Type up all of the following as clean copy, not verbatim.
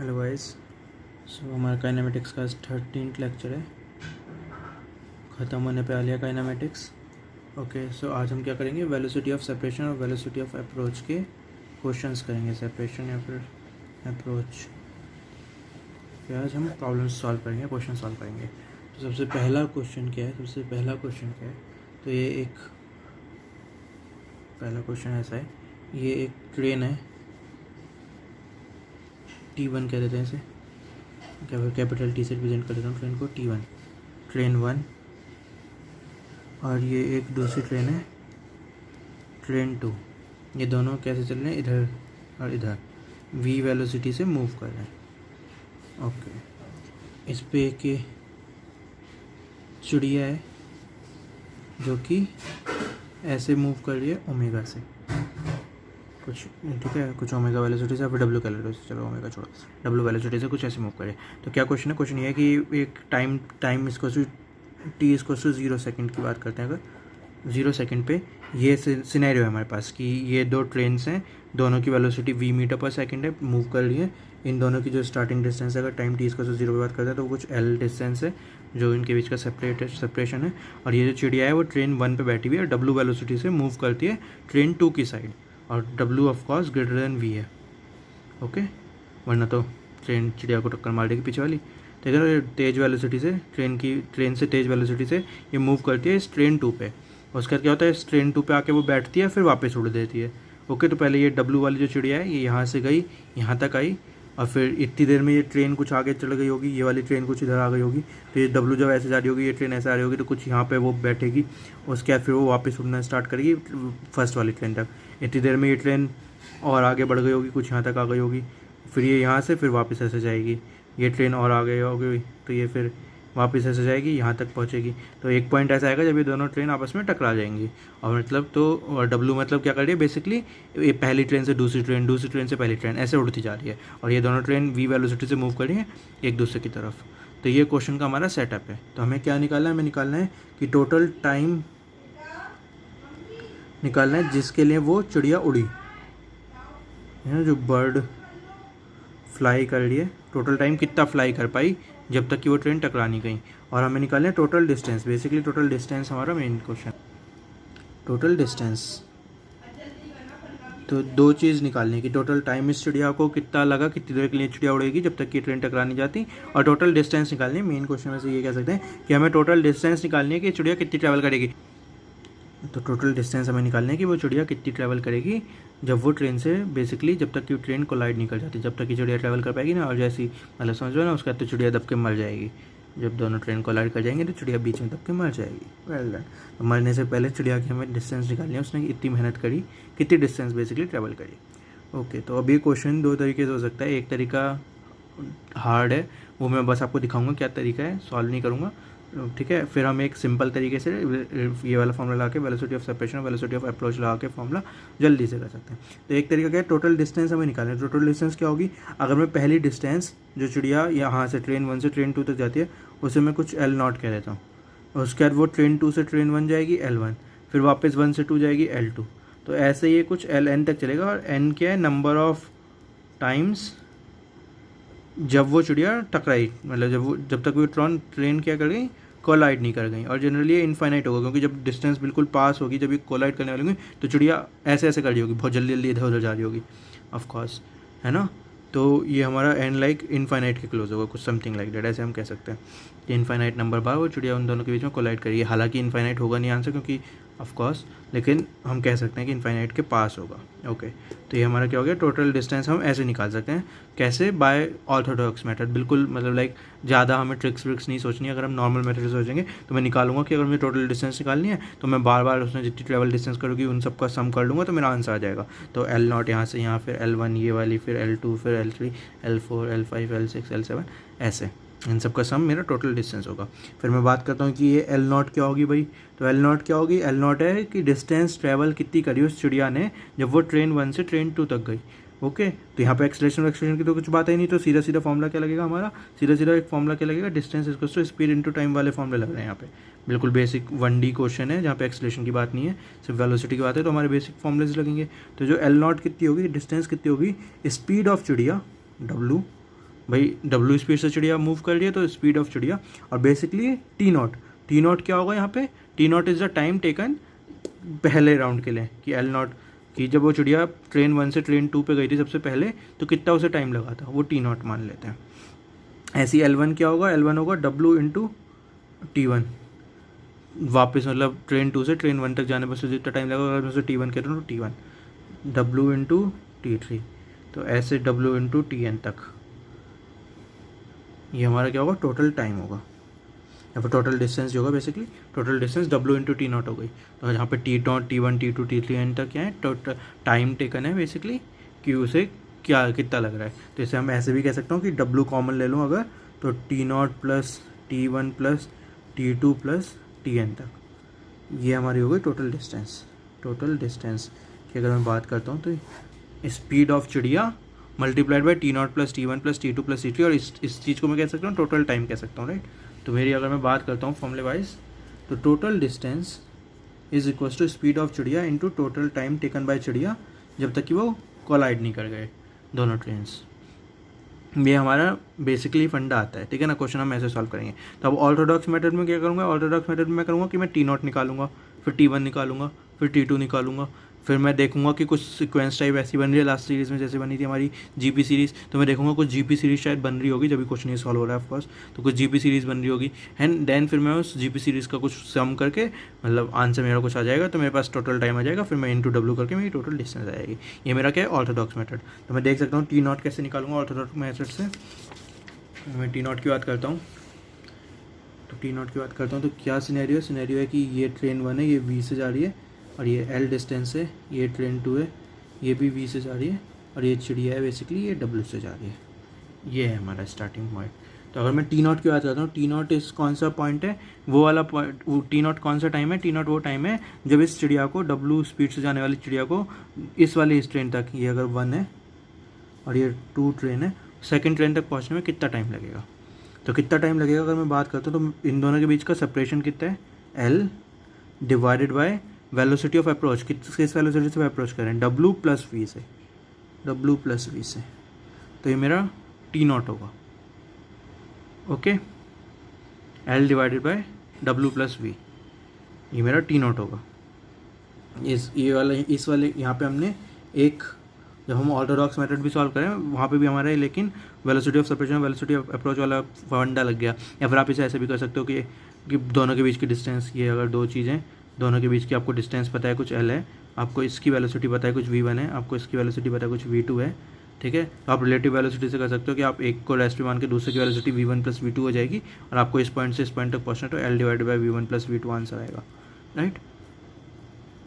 Hello guys. सो हमारा kinematics का 13th lecture है, ख़त्म होने पे आ लिया काइनेमेटिक्स। ओके, सो आज हम क्या करेंगे, वेलोसिटी ऑफ सेपरेशन और वेलोसिटी ऑफ अप्रोच के क्वेश्चंस करेंगे, सेपरेशन या फिर अप्रोच पे। आज हम प्रॉब्लम सॉल्व करेंगे, क्वेश्चन सॉल्व करेंगे। तो सबसे पहला क्वेश्चन क्या है, तो ये एक पहला क्वेश्चन ऐसा है, ये एक ट्रेन है, T1 कह देते हैं इसे, कैपिटल टी से रिप्रेजेंट कर देता हूँ ट्रेन को, T1, ट्रेन 1। और ये एक दूसरी ट्रेन है, ट्रेन 2। ये दोनों कैसे चल रहे हैं, इधर और इधर, v वेलोसिटी से मूव कर रहे हैं। ओके, इस पे एक चिड़िया है जो कि ऐसे मूव कर रही है ओमेगा से, कुछ ठीक है, कुछ ओमेगा वेलोसिटी से, फिर डब्ल्यू कैलोरी से, चलो ओमेगा छोड़ो, डब्ल्यू वेलोसिटी से कुछ ऐसे मूव करे। तो क्या क्वेश्चन है, क्वेश्चन ये है कि एक टाइम इसको टी इसको 0 सेकंड की बात करते हैं। अगर 0 सेकंड पे ये सिनेरियो है हमारे पास कि ये दो ट्रेन्स हैं, दोनों की वेलोसिटी v मीटर पर सेकंड है, मूव कर रही है। इन दोनों की जो स्टार्टिंग डिस्टेंस है, अगर टाइम टी इसको 0 पे बात करते हैं तो कुछ l डिस्टेंस है जो इनके बीच का सेपरेशन है। और ये जो चिड़िया है वो ट्रेन 1 पे बैठी हुई है, w वेलोसिटी से मूव करती है ट्रेन 2 की साइड, और w of course greater than v है। ओके, वरना तो चिड़िया को टक्कर मार देगी पीछे वाली। तो इधर तेज वेलोसिटी से ट्रेन से तेज वेलोसिटी से ये मूव करती है इस ट्रेन 2 पे। उसके बाद क्या होता है, इस ट्रेन 2 पे आके वो बैठती है, फिर वापस उड़ देती है। ओके, तो पहले ये w वाली जो चिड़िया है ये यहाँ से गई, यहाँ तक आई, और फिर इतनी देर में ये ट्रेन कुछ आगे चल गई होगी, ये वाली ट्रेन कुछ इधर आ गई होगी। तो ये w जब ऐसे जा रही होगी, ये ट्रेन ऐसे आ रही होगी, तो कुछ यहाँ पे वो बैठेगी। उसके बाद फिर वो वापस उड़ना स्टार्ट करेगी फर्स्ट वाली ट्रेन तक। इतनी देर में ये ट्रेन और आगे बढ़ गई होगी, कुछ यहाँ तक आ गई होगी, फिर ये यहाँ से फिर वापस ऐसे जाएगी, ये ट्रेन और आ गई होगी, तो ये फिर वापस ऐसे जाएगी, यहाँ तक पहुँचेगी। तो एक पॉइंट ऐसा आएगा जब ये दोनों ट्रेन आपस में टकरा जाएंगी। और मतलब तो डब्लू मतलब क्या कर रही है, बेसिकली ये पहली ट्रेन से दूसरी ट्रेन से पहली ट्रेन ऐसे उड़ती जा रही है, और ये दोनों ट्रेन v वेलोसिटी से मूव कर रही है एक दूसरे की तरफ। तो ये क्वेश्चन का हमारा सेटअप है। तो हमें क्या निकालना है, हमें निकालना है कि टोटल टाइम निकालना है जिसके लिए वो चिड़िया उड़ी है, जो बर्ड फ्लाई कर रही है, टोटल टाइम कितना फ्लाई कर पाई जब तक कि वो ट्रेन टकरा नहीं गई। और हमें निकालना है total distance, basically total distance हमारा मेन क्वेश्चन, टोटल डिस्टेंस। तो दो चीज़ निकालनी है कि टोटल टाइम इस चिड़िया को कितना लगा, कितनी देर के लिए चिड़िया उड़ेगी जब तक कि ट्रेन टकरा नहीं जाती, और टोटल डिस्टेंस निकालनी है। मेन क्वेश्चन में से ये कह सकते हैं कि हमें टोटल डिस्टेंस निकालनी है कि चिड़िया कितनी ट्रैवल करेगी। तो टोटल डिस्टेंस हमें निकालनी है कि वो चिड़िया कितनी ट्रैवल करेगी जब वो ट्रेन से, बेसिकली जब तक कि ट्रेन कोलाइड नहीं कर जाती, जब तक कि चिड़िया ट्रैवल कर पाएगी ना। और जैसी मतलब समझो ना, उसके बाद तो चिड़िया दब के मर जाएगी। जब दोनों ट्रेन कोलाइड कर जाएंगे तो चिड़िया बीच में दब के मर जाएगी। Well done. तो मरने से पहले चिड़िया की हमें डिस्टेंस निकालनी है, उसने इतनी मेहनत करी, कितनी डिस्टेंस बेसिकली ट्रैवल करी। ओके, तो अब ये क्वेश्चन दो तरीके से हो सकता है। एक तरीका हार्ड है, वो मैं बस आपको दिखाऊंगा क्या तरीका है, सॉल्व नहीं करूँगा, ठीक है। फिर हम एक सिंपल तरीके से ये वाला फॉर्मूला लगा के वेलोसिटी ऑफ सेपरेशन और वेलोसिटी ऑफ अप्रोच लगा के फॉर्मूला जल्दी से कर सकते हैं। तो एक तरीका क्या है, टोटल डिस्टेंस हमें निकालना है। टोटल डिस्टेंस क्या होगी, अगर मैं पहली डिस्टेंस जो चिड़िया यहाँ से ट्रेन 1 से ट्रेन 2 तक जाती है उसे मैं कुछ L0 कह देता हूँ। उसके बाद वो ट्रेन 2 से ट्रेन 1 जाएगी L1, फिर वापस 1 से 2 जाएगी L2। तो ऐसे ये कुछ Ln तक चलेगा। और n क्या है, नंबर ऑफ टाइम्स जब वो चिड़िया टकराई, मतलब जब तक वो ट्रेन क्या कर गई, कोलाइड नहीं कर गई। और जनरली ये इनफाइनाइट होगा, क्योंकि जब डिस्टेंस बिल्कुल पास होगी, जब ये कोलाइड करने वाली होगी तो चिड़िया ऐसे ऐसे कर रही होगी, बहुत जल्दी जल्दी इधर उधर जा रही होगी, ऑफ कोर्स, है ना। तो ये हमारा एन लाइक इनफाइनाइट के क्लोज होगा, कुछ समथिंग लाइक दैट, ऐसे हम कह सकते हैं कि इनफाइनाइट नंबर बार वो चिड़िया उन दोनों के बीच में कोलाइड करिए। हालांकि इनफाइनाइट होगा नहीं आंसर, क्योंकि ऑफ कोर्स, लेकिन हम कह सकते हैं कि इनफाइनाइट के पास होगा। ओके, तो ये हमारा क्या हो गया, टोटल डिस्टेंस हम ऐसे निकाल सकते हैं। कैसे, बाय ऑर्थोडॉक्स मेथड, बिल्कुल मतलब लाइक ज़्यादा हमें ट्रिक्स व्रिक्स नहीं सोचनी है। अगर हम नॉर्मल मेथड से सोचेंगे तो मैं निकालूंगा कि अगर मुझे टोटल डिस्टेंस निकालनी है तो मैं बार बार उसने जितनी ट्रैवल डिस्टेंस करूँगी उन सबका सम कर लूँगा, तो मेरा आंसर आ जाएगा। तो L0 यहाँ से यहाँ, फिर L1 ये वाली, फिर L2, फिर L3, L4, L5, L6, L7, ऐसे इन सब का सम मेरा टोटल डिस्टेंस होगा। फिर मैं बात करता हूँ कि ये L0 क्या होगी भाई। तो L0 क्या होगी, L0 है कि डिस्टेंस ट्रैवल कितनी करी उस चिड़िया ने जब वो ट्रेन 1 से ट्रेन 2 तक गई। ओके, तो यहाँ पे एक्सलेशन की तो कुछ बात ही नहीं, तो सीधा सीधा फॉर्मूला क्या लगेगा हमारा, सीधा एक फॉर्मूला क्या लगेगा, distance equals to speed into time वाले फॉर्मूले लग रहे हैं यहाँ पे। बिल्कुल बेसिक 1D क्वेश्चन है, जहाँ पे एक्सलेशन की बात नहीं है, सिर्फ वेलोसिटी की बात है, तो हमारे बेसिक फॉर्मूलेज लगेंगे। तो जो L0 कितनी होगी, डिस्टेंस कितनी होगी, स्पीड ऑफ चिड़िया W भाई डब्ल्यू स्पीड से चिड़िया मूव कर रही है तो स्पीड ऑफ चिड़िया, और बेसिकली टी नॉट क्या होगा यहाँ पे, T not is the time taken पहले राउंड के लिए, कि एल नॉट कि जब वो चिड़िया ट्रेन 1 से ट्रेन 2 पे गई थी सबसे पहले तो कितना उसे टाइम लगा था, वो टी नॉट मान लेते हैं। ऐसी L1 क्या होगा, L1 होगा W इंटू T1, वापस मतलब ट्रेन 2 से ट्रेन 1 तक जाने पर से जितना टाइम लगा अगर मैं उसे T1 कहता हूँ तो T1, W इंटू T3, तो ऐसे W इंटू TN तक, ये हमारा क्या होगा, टोटल टाइम होगा, या फिर टोटल डिस्टेंस जो होगा, basically total distance W into T not हो गई। तो यहाँ पे T0, T1, T2, T3 N तक क्या है, टोटल टाइम टेकन है बेसिकली, कि उसे क्या कितना लग रहा है। तो इसे हम ऐसे भी कह सकता हूँ कि W कॉमन ले लूँ अगर, तो T0 plus T1 plus T2 plus TN तक, ये हमारी हो गई टोटल डिस्टेंस। टोटल डिस्टेंस की अगर मैं बात करता हूँ तो स्पीड ऑफ चिड़िया multiplied by T0 plus T1 plus T2 plus T3, और इस चीज़ को मैं कह सकता हूँ टोटल टाइम कह सकता हूँ, राइट। तो मेरी अगर मैं बात करता हूँ फॉर्मूले वाइज, तो total distance is equals to speed of चिड़िया into total time taken by चिड़िया जब तक कि वो कोलाइड नहीं कर गए दोनों ट्रेन्स। ये हमारा बेसिकली फंडा आता है, ठीक है ना। क्वेश्चन हम ऐसे सॉल्व करेंगे। तो अब ऑर्थोडॉक्स मेथड में क्या करूँगा, ऑर्थोडॉक्स मेथड में मैं करूँगा कि मैं T0 निकालूंगा, फिर T1 निकालूंगा, फिर T2 निकालूंगा, फिर मैं देखूंगा कि कुछ सीक्वेंस टाइप ऐसी बन रही है लास्ट सीरीज़ में जैसे बनी थी हमारी GP सीरीज़, तो मैं देखूंगा कुछ GP सीरीज़ शायद बन रही होगी जब भी क्वेश्चन ये सॉल्व हो रहा है ऑफकोर्स, तो कुछ GP सीरीज़ बन रही होगी एंड देन फिर मैं उस GP सीरीज़ का कुछ सम करके मतलब आंसर मेरा कुछ आ जाएगा, तो मेरे पास टोटल टाइम आ जाएगा, फिर मैं इंटू W करके मेरी टोटल डिस्टेंस आ जाएगी। ये मेरा क्या है, ऑर्थोडॉक्स मेथड। तो मैं देख सकता हूँ T0 कैसे निकालूंगा ऑर्थोडॉक्स मेथड से। मैं T0 की बात करता हूँ, तो T0 की बात करता हूँ तो क्या सिनेरियो है कि ये ट्रेन 1 है, ये V से जा रही है, और ये L डिस्टेंस है, ये ट्रेन 2 है, ये भी V से जा रही है, और ये चिड़िया है बेसिकली ये W से जा रही है। ये है हमारा स्टार्टिंग पॉइंट। तो अगर मैं T0 की बात करता हूँ, T0 इस कौन सा पॉइंट है, वो वाला पॉइंट, वो T0 कौन सा टाइम है, T0 वो टाइम है जब इस चिड़िया को W स्पीड से जाने वाली चिड़िया को इस ट्रेन तक, ये अगर 1 है और ये 2 ट्रेन है, सेकेंड ट्रेन तक पहुँचने में कितना टाइम लगेगा। तो कितना टाइम लगेगा अगर मैं बात करता हूँ तो इन दोनों के बीच का सेपरेशन कितना है, L divided by velocity of approach, किस वेलोसिटी से अप्रोच करें, W प्लस V से, तो ये मेरा T0 होगा, okay. L divided by W plus V, ये मेरा T0 होगा। इस वाले यहाँ पे हमने एक, जब हम ऑर्थोडॉक्स मेथड भी सॉल्व करें वहाँ पे भी हमारा है, लेकिन velocity of separation velocity of approach वाला फंडा लग गया। या फिर आप इसे ऐसे भी कर सकते हो कि दोनों के बीच की डिस्टेंस, ये अगर दो चीज़ें दोनों के बीच की आपको डिस्टेंस पता है कुछ L है, आपको इसकी वेलोसिटी पता है कुछ V1 है, आपको इसकी वेलोसिटी पता है कुछ V2 है, ठीक है। तो आप रिलेटिव वेलोसिटी से कर सकते हो कि आप एक को रेस्ट मान के दूसरे की वेलोसिटी V1 प्लस V2 हो जाएगी, और आपको इस पॉइंट से इस पॉइंट तक पहुँचना, तो L divided by V1 plus V2 answer आएगा, राइट।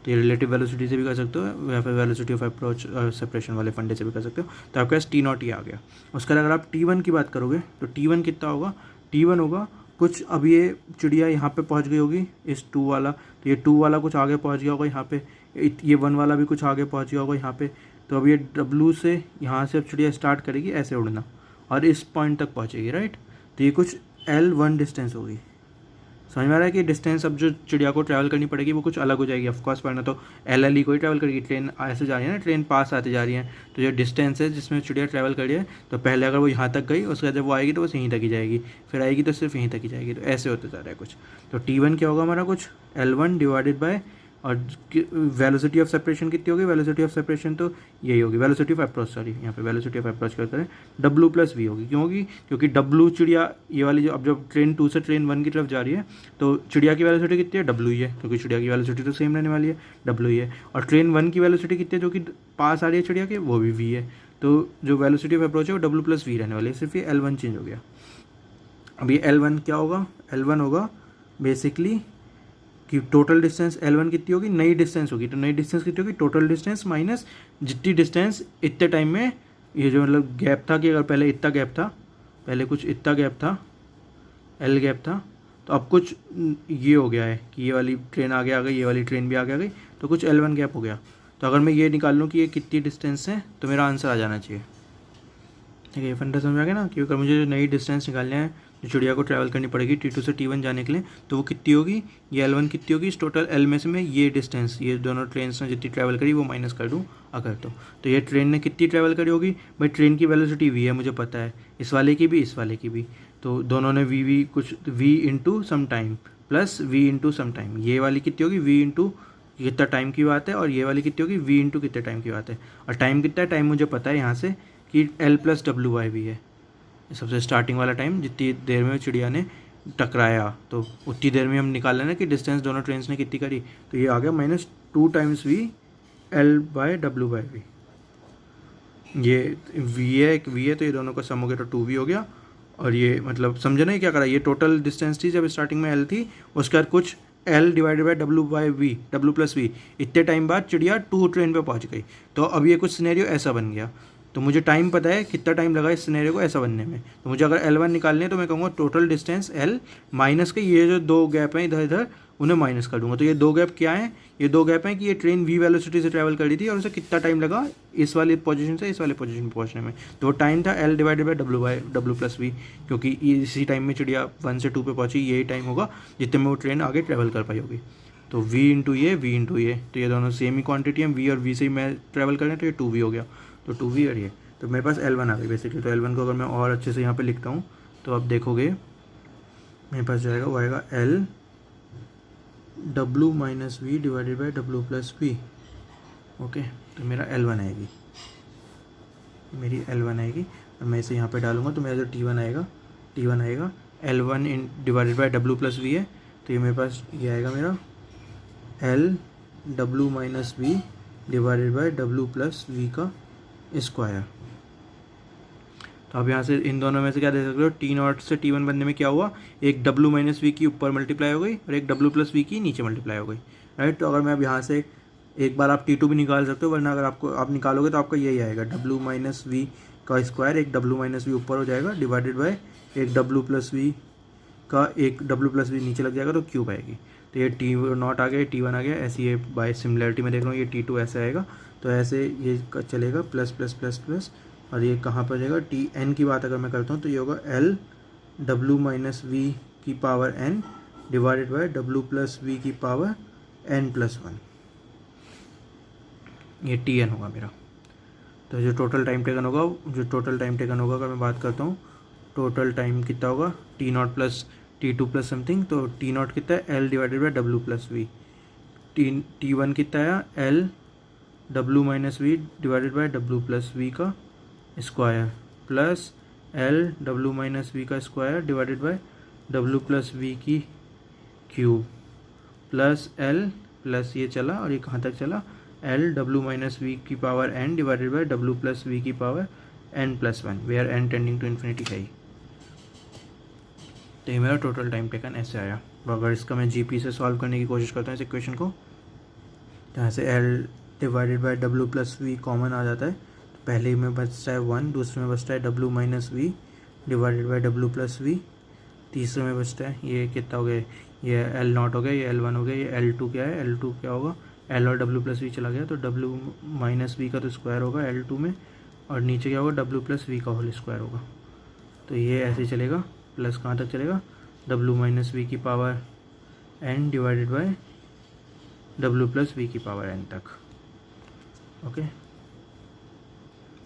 तो ये रिलेटिव वेलोसिटी से भी कर सकते हो, या फिर वेलोसिटी ऑफ अप्रोच सेपरेशन वाले फंडे से भी कर सकते हो। तो आपके पास T0 ही आ गया। उसके बाद अगर आप T1 की बात करोगे तो T1 कितना होगा, T1 होगा कुछ, अब ये चिड़िया यहाँ पे पहुँच गई होगी इस 2 वाला, तो ये 2 वाला कुछ आगे पहुँच गया होगा यहाँ पे, ये 1 वाला भी कुछ आगे पहुँच गया होगा यहाँ पे। तो अब ये W से यहाँ से अब चिड़िया स्टार्ट करेगी ऐसे उड़ना और इस पॉइंट तक पहुँचेगी, राइट। तो ये कुछ L1 डिस्टेंस होगी। समझ में आ रहा है कि डिस्टेंस अब जो चिड़िया को ट्रैवल करनी पड़ेगी वो कुछ अलग हो जाएगी। ऑफकोर्स वरना तो LL को ही ट्रैवल करेगी, ट्रेन ऐसे जा रही है ना, ट्रेन पास आते जा रही है, तो जो डिस्टेंस है जिसमें चिड़िया ट्रैवल कर रही है, तो पहले अगर वो यहाँ तक गई, उसके बाद जब वो आएगी तो बस यहीं तक ही जाएगी, फिर आएगी तो सिर्फ यहीं तक ही जाएगी। तो ऐसे होते जा रहा है कुछ। तो T1 क्या होगा हमारा, कुछ L1 डिवाइडेड बाय, और वेलोसिटी ऑफ सेपरेशन कितनी होगी, वेलोसिटी ऑफ सेपरेशन तो यही होगी, वेलोसिटी ऑफ अप्रोच, सॉरी यहाँ पे वेलोसिटी ऑफ अप्रोच करते हैं, W प्लस V होगी। क्यों होगी, क्योंकि W चिड़िया ये वाली जो अब जब ट्रेन 2 से ट्रेन 1 की तरफ जा रही है, तो चिड़िया की वेलोसिटी कितनी है, W ही है, क्योंकि चिड़िया की वेलोसिटी तो सेम रहने वाली है, W ही है। और ट्रेन 1 की वेलोसिटी कितनी है जो कि पास आ रही है चिड़िया के, वो भी V है। तो जो वेलोसिटी ऑफ अप्रोच है वो W प्लस V रहने वाली है, सिर्फ ये L1 चेंज हो गया। अब ये L1 क्या होगा, L1 होगा बेसिकली कि टोटल डिस्टेंस L1 कितनी होगी, नई डिस्टेंस होगी, तो नई डिस्टेंस कितनी होगी, टोटल डिस्टेंस माइनस जितनी डिस्टेंस इतने टाइम में, ये जो मतलब गैप था कि अगर पहले इतना गैप था, पहले कुछ इतना गैप था, L गैप था, तो अब कुछ ये हो गया है कि ये वाली ट्रेन आगे आ गई, ये वाली ट्रेन भी आगे आ गई, तो कुछ L1 गैप हो गया। तो अगर मैं ये निकाल लूँ कि ये कितनी डिस्टेंस है, तो मेरा आंसर आ जाना चाहिए, ठीक है। ये फंडा समझ आ गया ना, क्योंकि मुझे जो नई डिस्टेंस निकालना है, जो चिड़िया को ट्रैवल करनी पड़ेगी T2 से T1 जाने के लिए, तो वो कितनी होगी, ये L1 कितनी होगी, इस टोटल L में से मैं ये डिस्टेंस, ये दोनों ट्रेन ने जितनी ट्रैवल करी वो माइनस कर दूँ अगर तो ये ट्रेन ने कितनी ट्रैवल करी होगी भाई, ट्रेन की वेलोसिटी v है मुझे पता है, इस वाले की भी इस वाले की भी, तो दोनों ने v कुछ v into some time plus v into some time, ये वाली कितनी होगी v इंटू कितना टाइम की बात है, और ये वाली कितनी होगी v इंटू कितने टाइम की बात है, और टाइम कितना है, टाइम मुझे पता है यहाँ से कि L प्लस W/v है, सबसे स्टार्टिंग वाला टाइम जितनी देर में चिड़िया ने टकराया, तो उतनी देर में हम निकाल लेना कि डिस्टेंस दोनों ट्रेन ने कितनी करी, तो ये आ गया -2 टाइम्स v L/W/v, ये v है, एक v है तो ये दोनों का सम हो गया तो 2v हो गया, और ये मतलब समझे ना क्या करा, ये टोटल डिस्टेंस थी जब स्टार्टिंग में L थी, उसके बाद कुछ L divided by W plus V, इतने टाइम बाद चिड़िया 2 ट्रेन पे पहुंच गई, तो अब ये कुछ सिनेरियो ऐसा बन गया, तो मुझे टाइम पता है कितना टाइम लगा इस सिनेरियो को ऐसा बनने में, तो मुझे अगर L1 निकालने है तो मैं कहूँगा टोटल डिस्टेंस L माइनस के ये जो 2 गैप हैं इधर इधर उन्हें माइनस कर दूंगा, तो ये 2 गैप क्या है, ये 2 गैप हैं कि ये ट्रेन v वेलोसिटी से ट्रैवल कर रही थी और उसे कितना टाइम लगा इस वाली पोजीशन से इस वाली पोजीशन में पहुंचने में, तो वो टाइम था L divided by W plus V, क्योंकि इसी टाइम में चिड़िया 1 से 2 पे पहुंची, यही टाइम होगा जितने में वो ट्रेन आगे ट्रैवल कर पाई होगी, तो v इंटू ये v इंटू ये, तो ये दोनों सेम ही क्वांटिटी हैं, v और v से ही मैं ट्रैवल करें तो ये 2v हो गया, तो 2v और ये, तो मेरे पास L1 आ गई बेसिकली, तो L1 को अगर मैं और अच्छे से यहाँ पे लिखता हूँ तो आप देखोगे मेरे पास जाएगा वो आएगा L W minus V divided by W plus V, okay, तो मेरा L1 आएगी, मेरी L1 आएगी, और मैं इसे यहाँ पे डालूंगा तो मेरा जो T1 आएगा L1 in divided by W plus V है, तो ये मेरे पास ये आएगा मेरा L W minus V divided by W plus V का स्क्वायर, तो आप यहाँ से इन दोनों में से क्या दे सकते हो, T0 से T1 बनने में क्या हुआ, एक W माइनस V की ऊपर मल्टीप्लाई हो गई और एक W प्लस V की नीचे मल्टीप्लाई हो गई, राइट, तो अगर मैं अब यहाँ से एक बार आप T2 भी निकाल सकते हो, वरना अगर आप निकालोगे तो आपका यही आएगा W माइनस V का स्क्वायर, एक W माइनस V ऊपर हो जाएगा डिवाइडेड बाय एक W प्लस V का एक W प्लस V नीचे लग जाएगा तो क्यूब आएगी, तो ये T0 आ गया, T1 आ गया, ऐसे ये बाय सिमिलरिटी में देख रहा हूँ ये T2 ऐसे आएगा, तो ऐसे ये चलेगा प्लस प्लस प्लस प्लस, और ये कहाँ पर जाएगा, Tn की बात अगर मैं करता हूँ तो ये होगा L W माइनस V की power n divided by W plus V की पावर n प्लस 1, ये Tn होगा मेरा, तो जो टोटल टाइम टेकन होगा अगर मैं बात करता हूँ, टोटल टाइम कितना होगा T0 plus T2 plus something, तो T0 कितना है L divided by W plus V, T1 कितना है L W minus V divided by W plus V का square plus L W minus V का square divided by W plus V की cube plus L plus ये चला और ये कहाँ तक चला L W माइनस V की power n divided by W plus V की power n plus 1, where n tending to infinity है, तो ये मेरा टोटल टाइम टेकन ऐसे आया। अगर इसका मैं GP से सॉल्व करने की कोशिश करता हूँ इस इक्वेशन को, तो यहाँ से L divided by W plus V common आ जाता है, तो पहले में बचता है 1, दूसरे में बचता है W minus V divided by W plus V, तीसरे में बचता है ये कितना हो गया, ये L0 हो गया, ये L1 हो गया, ये L2 क्या है, L2 क्या होगा, L और W प्लस V चला गया तो W माइनस V का तो स्क्वायर होगा L2 में, और नीचे क्या होगा W प्लस V का होल स्क्वायर होगा, तो ये ऐसे चलेगा, प्लस कहाँ तक चलेगा W माइनस V की power n divided by W plus V की पावर n तक, ओके।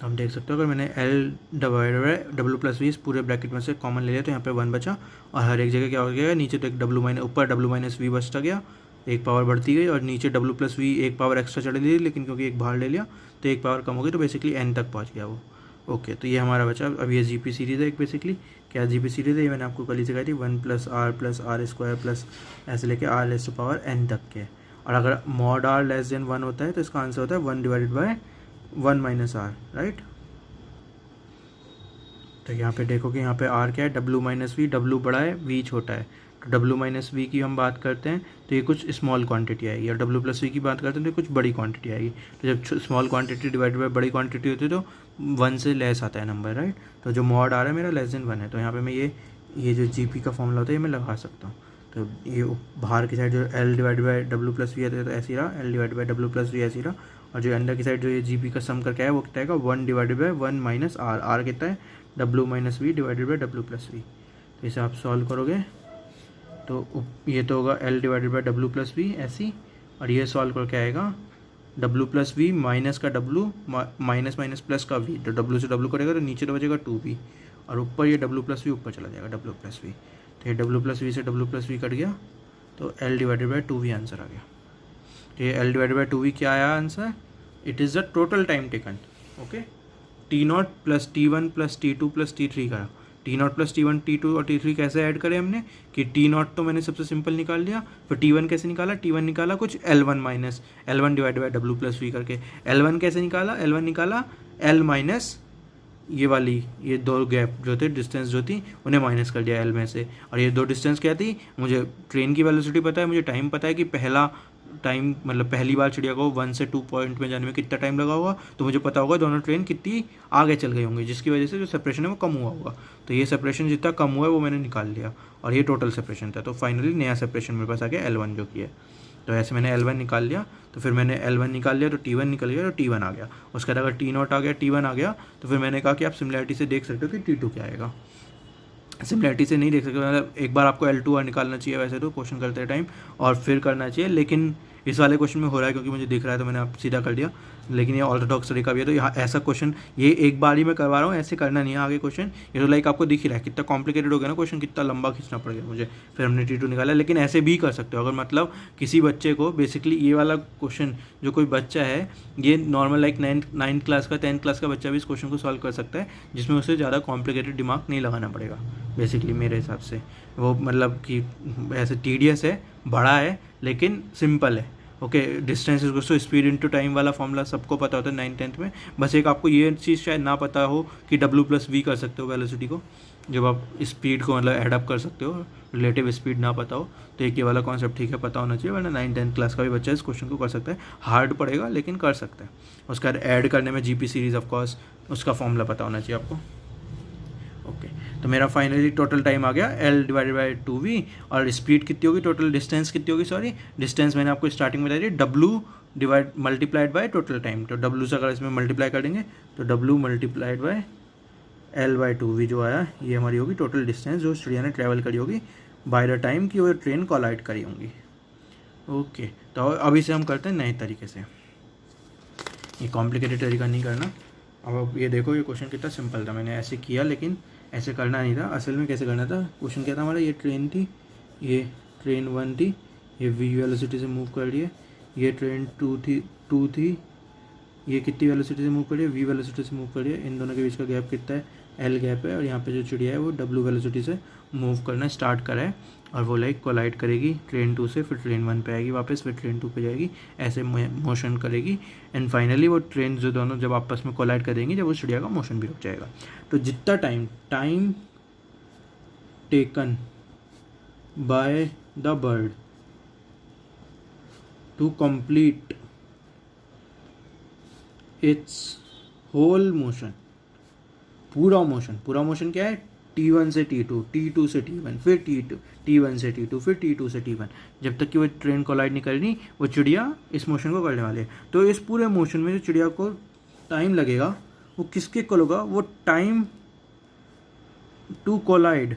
हम देख सकते हो अगर मैंने L divided by W plus V इस पूरे ब्रैकेट में से कॉमन ले लिया तो यहाँ पे 1 बचा, और हर एक जगह क्या हो गया, नीचे तो एक W माइनस ऊपर W माइनस V बचता गया, एक पावर बढ़ती गई, और नीचे W प्लस V एक पावर एक्स्ट्रा चढ़ ली, लेकिन क्योंकि एक बाहर ले लिया तो एक पावर कम हो गई, तो बेसिकली n तक पहुँच गया वो, ओके। तो ये हमारा बचा, अब ये GP सीरीज़ है एक, बेसिकली क्या GP सीरीज़ है, ये मैंने आपको कल ही सिखाई थी, 1 प्लस R स्क्वायर प्लस ऐसे लेके R less to power n तक के, और अगर मॉड R लेस देन 1 होता है तो इसका आंसर होता है 1 divided by 1 minus R, right. तो यहाँ पे देखो कि यहाँ पे R क्या है, W माइनस V, W बड़ा है V छोटा है, तो W माइनस V की हम बात करते हैं तो ये कुछ स्मॉल क्वांटिटी आएगी, और W प्लस V की बात करते हैं तो कुछ बड़ी क्वांटिटी आएगी, तो जब स्मॉल क्वांटिटी डिवाइडेड बाय बड़ी क्वांटिटी होती है तो 1 से लेस आता है नंबर, राइट। तो जो मॉड आ रहा है मेरा लेस देन 1 है, तो यहाँ पे मैं ये जो GP का फॉर्मूला होता है ये मैं लगा सकता हूँ, तो ये बाहर की साइड जो L divided by W plus V है तो ऐसे ही रहा, L divided by W plus V ऐसे ही रहा, और जो अंदर की साइड जो ये GP का सम करके है वो कितना आएगा 1 divided by 1 minus R, R कितना है W minus V divided by W plus V, तो इसे आप सॉल्व करोगे तो ये तो होगा L divided by W plus V ऐसी, और ये सॉल्व करके आएगा W प्लस वी माइनस का W माइनस माइनस प्लस का V, तो W से W करेगा तो नीचे तो बचेगा 2V, और ऊपर ये W प्लस वी ऊपर चला जाएगा W प्लस वी, तो ये W प्लस वी से W प्लस वी कट गया, तो L divided by 2V answer आ गया। तो ये L डिवाइडेड बाई 2V क्या आया answer? It is the total time taken. Okay, T0 plus T1 plus T2 plus T3 का T0 प्लस T1 T2 और T3 कैसे ऐड करें हमने कि T0 तो मैंने सबसे सिंपल निकाल लिया, फिर T1 कैसे निकाला, T1 निकाला कुछ L1 minus L1 divide by W plus V करके, L1 कैसे निकाला, L1 निकाला L माइनस ये वाली ये दो गैप जो थे डिस्टेंस जो थी उन्हें माइनस कर दिया L में से, और ये दो डिस्टेंस क्या थी, मुझे ट्रेन की वेलोसिटी पता है, मुझे टाइम पता है कि पहला टाइम मतलब पहली बार चिड़िया को 1 से 2 पॉइंट में जाने में कितना टाइम लगा होगा, तो मुझे पता होगा दोनों ट्रेन कितनी आगे चल गई होंगी, जिसकी वजह से जो सेपरेशन है वो कम हुआ होगा। तो ये सेपरेशन जितना कम हुआ है वो मैंने निकाल लिया, और ये टोटल सेपरेशन था। तो फाइनली नया सेपरेशन मेरे पास आ गया L1 जो कि है। तो ऐसे मैंने L1 निकाल लिया, तो फिर मैंने L1 निकाल लिया तो T1 निकल गया, तो T1 आ गया। उसके बाद अगर T0 आ गया, T1 आ गया, तो फिर मैंने कहा कि आप सिमिलैरिटी से देख सकते हो कि T2 क्या आएगा। सिमिलैरिटी से नहीं देख सकते, मतलब एक बार आपको L2 और निकालना चाहिए वैसे तो क्वेश्चन करते टाइम, और फिर करना चाहिए, लेकिन इस वाले क्वेश्चन में हो रहा है क्योंकि मुझे दिख रहा है तो मैंने आप सीधा कर दिया। लेकिन ये ऑर्थोडॉक्स तरीका भी है, तो यहाँ ऐसा क्वेश्चन ये एक बार ही मैं करवा रहा हूँ, ऐसे करना नहीं है आगे क्वेश्चन। ये तो लाइक आपको दिख ही रहा है कितना कॉम्प्लिकेटेड हो गया ना क्वेश्चन, कितना लंबा खींचना पड़ गया मुझे, फिर हमने T2 निकाला। लेकिन ऐसे भी कर सकते हो अगर मतलब किसी बच्चे को बेसिकली ये वाला क्वेश्चन जो कोई बच्चा है, ये नॉर्मल लाइक 9th क्लास का 10th क्लास का बच्चा भी इस क्वेश्चन को सॉल्व कर सकता है, जिसमें उसे ज़्यादा कॉम्प्लिकेटेड दिमाग नहीं लगाना पड़ेगा बेसिकली मेरे हिसाब से। वो मतलब कि ऐसे टीडियस है, बड़ा है, लेकिन सिंपल है। Okay, distance is to speed into time वाला फॉर्मूला सबको पता होता है 9th 10th में। बस एक आपको ये चीज़ शायद ना पता हो कि W प्लस वी कर सकते हो वेलोसिटी को, जब आप स्पीड को मतलब एडअप कर सकते हो, रिलेटिव स्पीड ना पता हो तो एक ये वाला कॉन्सेप्ट ठीक है पता होना चाहिए, वरना 9th 10th क्लास का भी बच्चा इस क्वेश्चन को कर सकता है। हार्ड पड़ेगा लेकिन कर सकता है। उसका ऐड करने में GP सीरीज ऑफकोर्स उसका फॉर्मूला पता होना चाहिए आपको। ओके, तो मेरा फाइनली टोटल टाइम आ गया L डिवाइडेड बाई 2V, और स्पीड कितनी होगी, टोटल डिस्टेंस कितनी होगी, सॉरी डिस्टेंस मैंने आपको स्टार्टिंग में बताई थी, W divide multiplied by total time. तो W से अगर इसमें मल्टीप्लाई कर देंगे तो W multiplied by L by 2V जो आया ये हमारी होगी टोटल डिस्टेंस जो चिड़िया ने ट्रैवल करी होगी बाय द टाइम कि वो ट्रेन कोलाइड करी होंगी। ओके, तो अभी से हम करते हैं नए तरीके से, ये कॉम्प्लिकेटेड तरीका नहीं करना। अब ये देखो ये क्वेश्चन कितना सिंपल था, मैंने ऐसे किया लेकिन ऐसे करना नहीं था। असल में कैसे करना था, क्वेश्चन क्या था हमारा, ये ट्रेन थी, ये ट्रेन 1 थी, ये V वेलोसिटी से मूव कर रही है, ये ट्रेन 2 थी, ये कितनी वेलोसिटी से मूव कर रही है, V वेलोसिटी से मूव कर रही है। इन दोनों के बीच का गैप कितना है, L गैप है, और यहाँ पे जो चिड़िया है वो W वेलोसिटी से मूव करना स्टार्ट करा है, और वो लाइक कोलाइड करेगी ट्रेन 2 से, फिर ट्रेन 1 पे आएगी वापस, फिर ट्रेन 2 पे जाएगी, ऐसे मोशन करेगी, एंड फाइनली वो ट्रेन जो दोनों जब आपस में कोलाइड करेंगी जब उस चिड़िया का मोशन भी रुक जाएगा। तो जितना time taken by the bird to complete its whole motion, पूरा मोशन क्या है, T1 से T2, T2 से T1, फिर T1 से T2, फिर T2 से T1, जब तक कि वो ट्रेन कोलाइड नहीं करनी वो चिड़िया इस मोशन को करने वाले है। तो इस पूरे मोशन में जो चिड़िया को टाइम लगेगा वो किसके इक्वल होगा, वो टाइम टू कोलाइड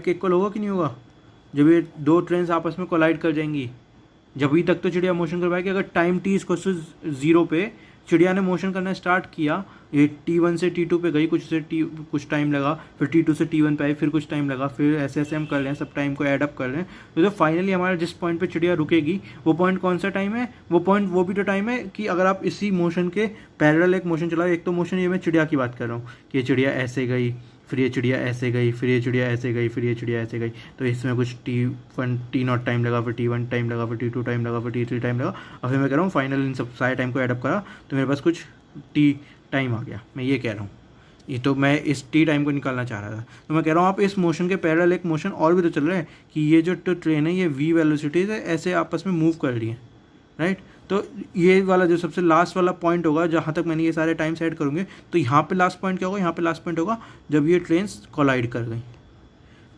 के इक्वल होगा कि नहीं होगा। जब ये दो ट्रेन आपस में कोलाइड कर जाएंगी, जब अभी तक तो चिड़िया मोशन कर पाएगी। अगर टाइम T इक्वल टू 0 पे चिड़िया ने मोशन करना स्टार्ट किया, ये T1 से T2 पे गई, कुछ टाइम लगा, फिर T2 से T1 पे आई, फिर कुछ टाइम लगा, फिर ऐसे हम कर रहे हैं, सब टाइम को एडअप कर रहे हैं। तो जो फाइनली हमारा जिस पॉइंट पे चिड़िया रुकेगी वो पॉइंट कौन सा टाइम है, वो भी तो टाइम है कि अगर आप इसी मोशन के पैरेलल एक मोशन चलाओ। एक तो मोशन ये मैं चिड़िया की बात कर रहा हूँ कि ये चिड़िया ऐसे गई, फिर ये चिड़िया ऐसे गई, फिर ये चिड़िया ऐसे गई, फिर ये चिड़िया ऐसे गई, तो इसमें कुछ T0 टाइम लगा, फिर T1 टाइम लगा, फिर T2 टाइम लगा, फिर T3 टाइम लगा, और फिर मैं कह रहा हूँ फाइनल इन सब सारे टाइम को एडअप करा तो मेरे पास कुछ T टाइम आ गया। मैं ये कह रहा हूँ, ये तो मैं इस T टाइम को निकालना चाह रहा था। तो मैं कह रहा हूँ आप इस मोशन के पैरेलल एक मोशन और भी तो चल रहा है कि ये जो ट्रेन है ये V वेलोसिटी से ऐसे आपस में मूव कर रही है, राइट। तो ये वाला जो सबसे लास्ट वाला पॉइंट होगा जहाँ तक मैंने ये सारे टाइम सेट करूँगे, तो यहाँ पे लास्ट पॉइंट क्या होगा, यहाँ पे लास्ट पॉइंट होगा जब ये ट्रेन कोलाइड कर गई।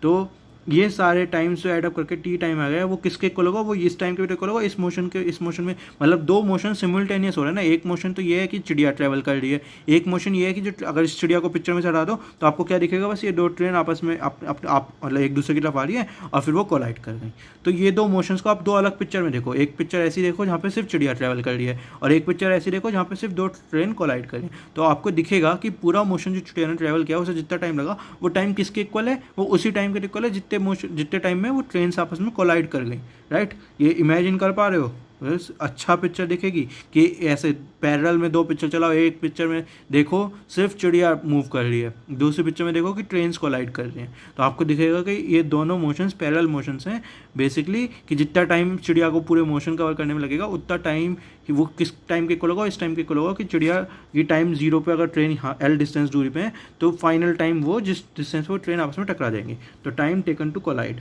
तो ये सारे टाइम्स जो ऐड अप करके टी टाइम आ गया, वो किसके इक्वल होगा, वो इस टाइम के इक्वल होगा इस मोशन में। मतलब दो मोशन सिमुलटेनियस हो रहा है ना। एक मोशन तो ये है कि चिड़िया ट्रैवल कर रही है, एक मोशन ये है कि जो अगर इस चिड़िया को पिक्चर में चढ़ा दो तो आपको क्या दिखेगा, बस ये दो ट्रेन आपस में आप मतलब एक दूसरे की तरफ आ रही है और फिर वो कोलाइड कर गई। तो ये दो मोशंस को आप दो अलग पिक्चर में देखो, एक पिक्चर ऐसी देखो जहाँ पे सिर्फ चिड़िया ट्रैवल कर रही है, और एक पिक्चर ऐसी देखो जहाँ पे सिर्फ दो ट्रेन कोलाइड कर रही है। तो आपको दिखेगा कि पूरा मोशन जो चिड़िया ने ट्रैवल किया, उसे जितना टाइम लगा वो टाइम किसके इक्वल है, वो उसी टाइम के इक्वल है जितने टाइम में वो ट्रेन आपस में कोलाइड कर गई। राइट, ये इमेजिन कर पा रहे हो। बस अच्छा पिक्चर दिखेगी कि ऐसे पैरेलल में दो पिक्चर चलाओ, एक पिक्चर में देखो सिर्फ चिड़िया मूव कर रही है, दूसरी पिक्चर में देखो कि ट्रेन्स कोलाइड कर रही हैं, तो आपको दिखेगा कि ये दोनों मोशंस पैरेलल मोशंस हैं बेसिकली। कि जितना टाइम चिड़िया को पूरे मोशन कवर करने में लगेगा उतना टाइम कि वो किस टाइम के इक्वल होगा, इस टाइम के इक्वल होगा कि चिड़िया की टाइम जीरो पे अगर ट्रेन यहाँ एल डिस्टेंस दूरी पे है तो फाइनल टाइम वो जिस डिस्टेंस वो ट्रेन आपस में टकरा जाएंगी। तो टाइम टेकन टू कोलाइड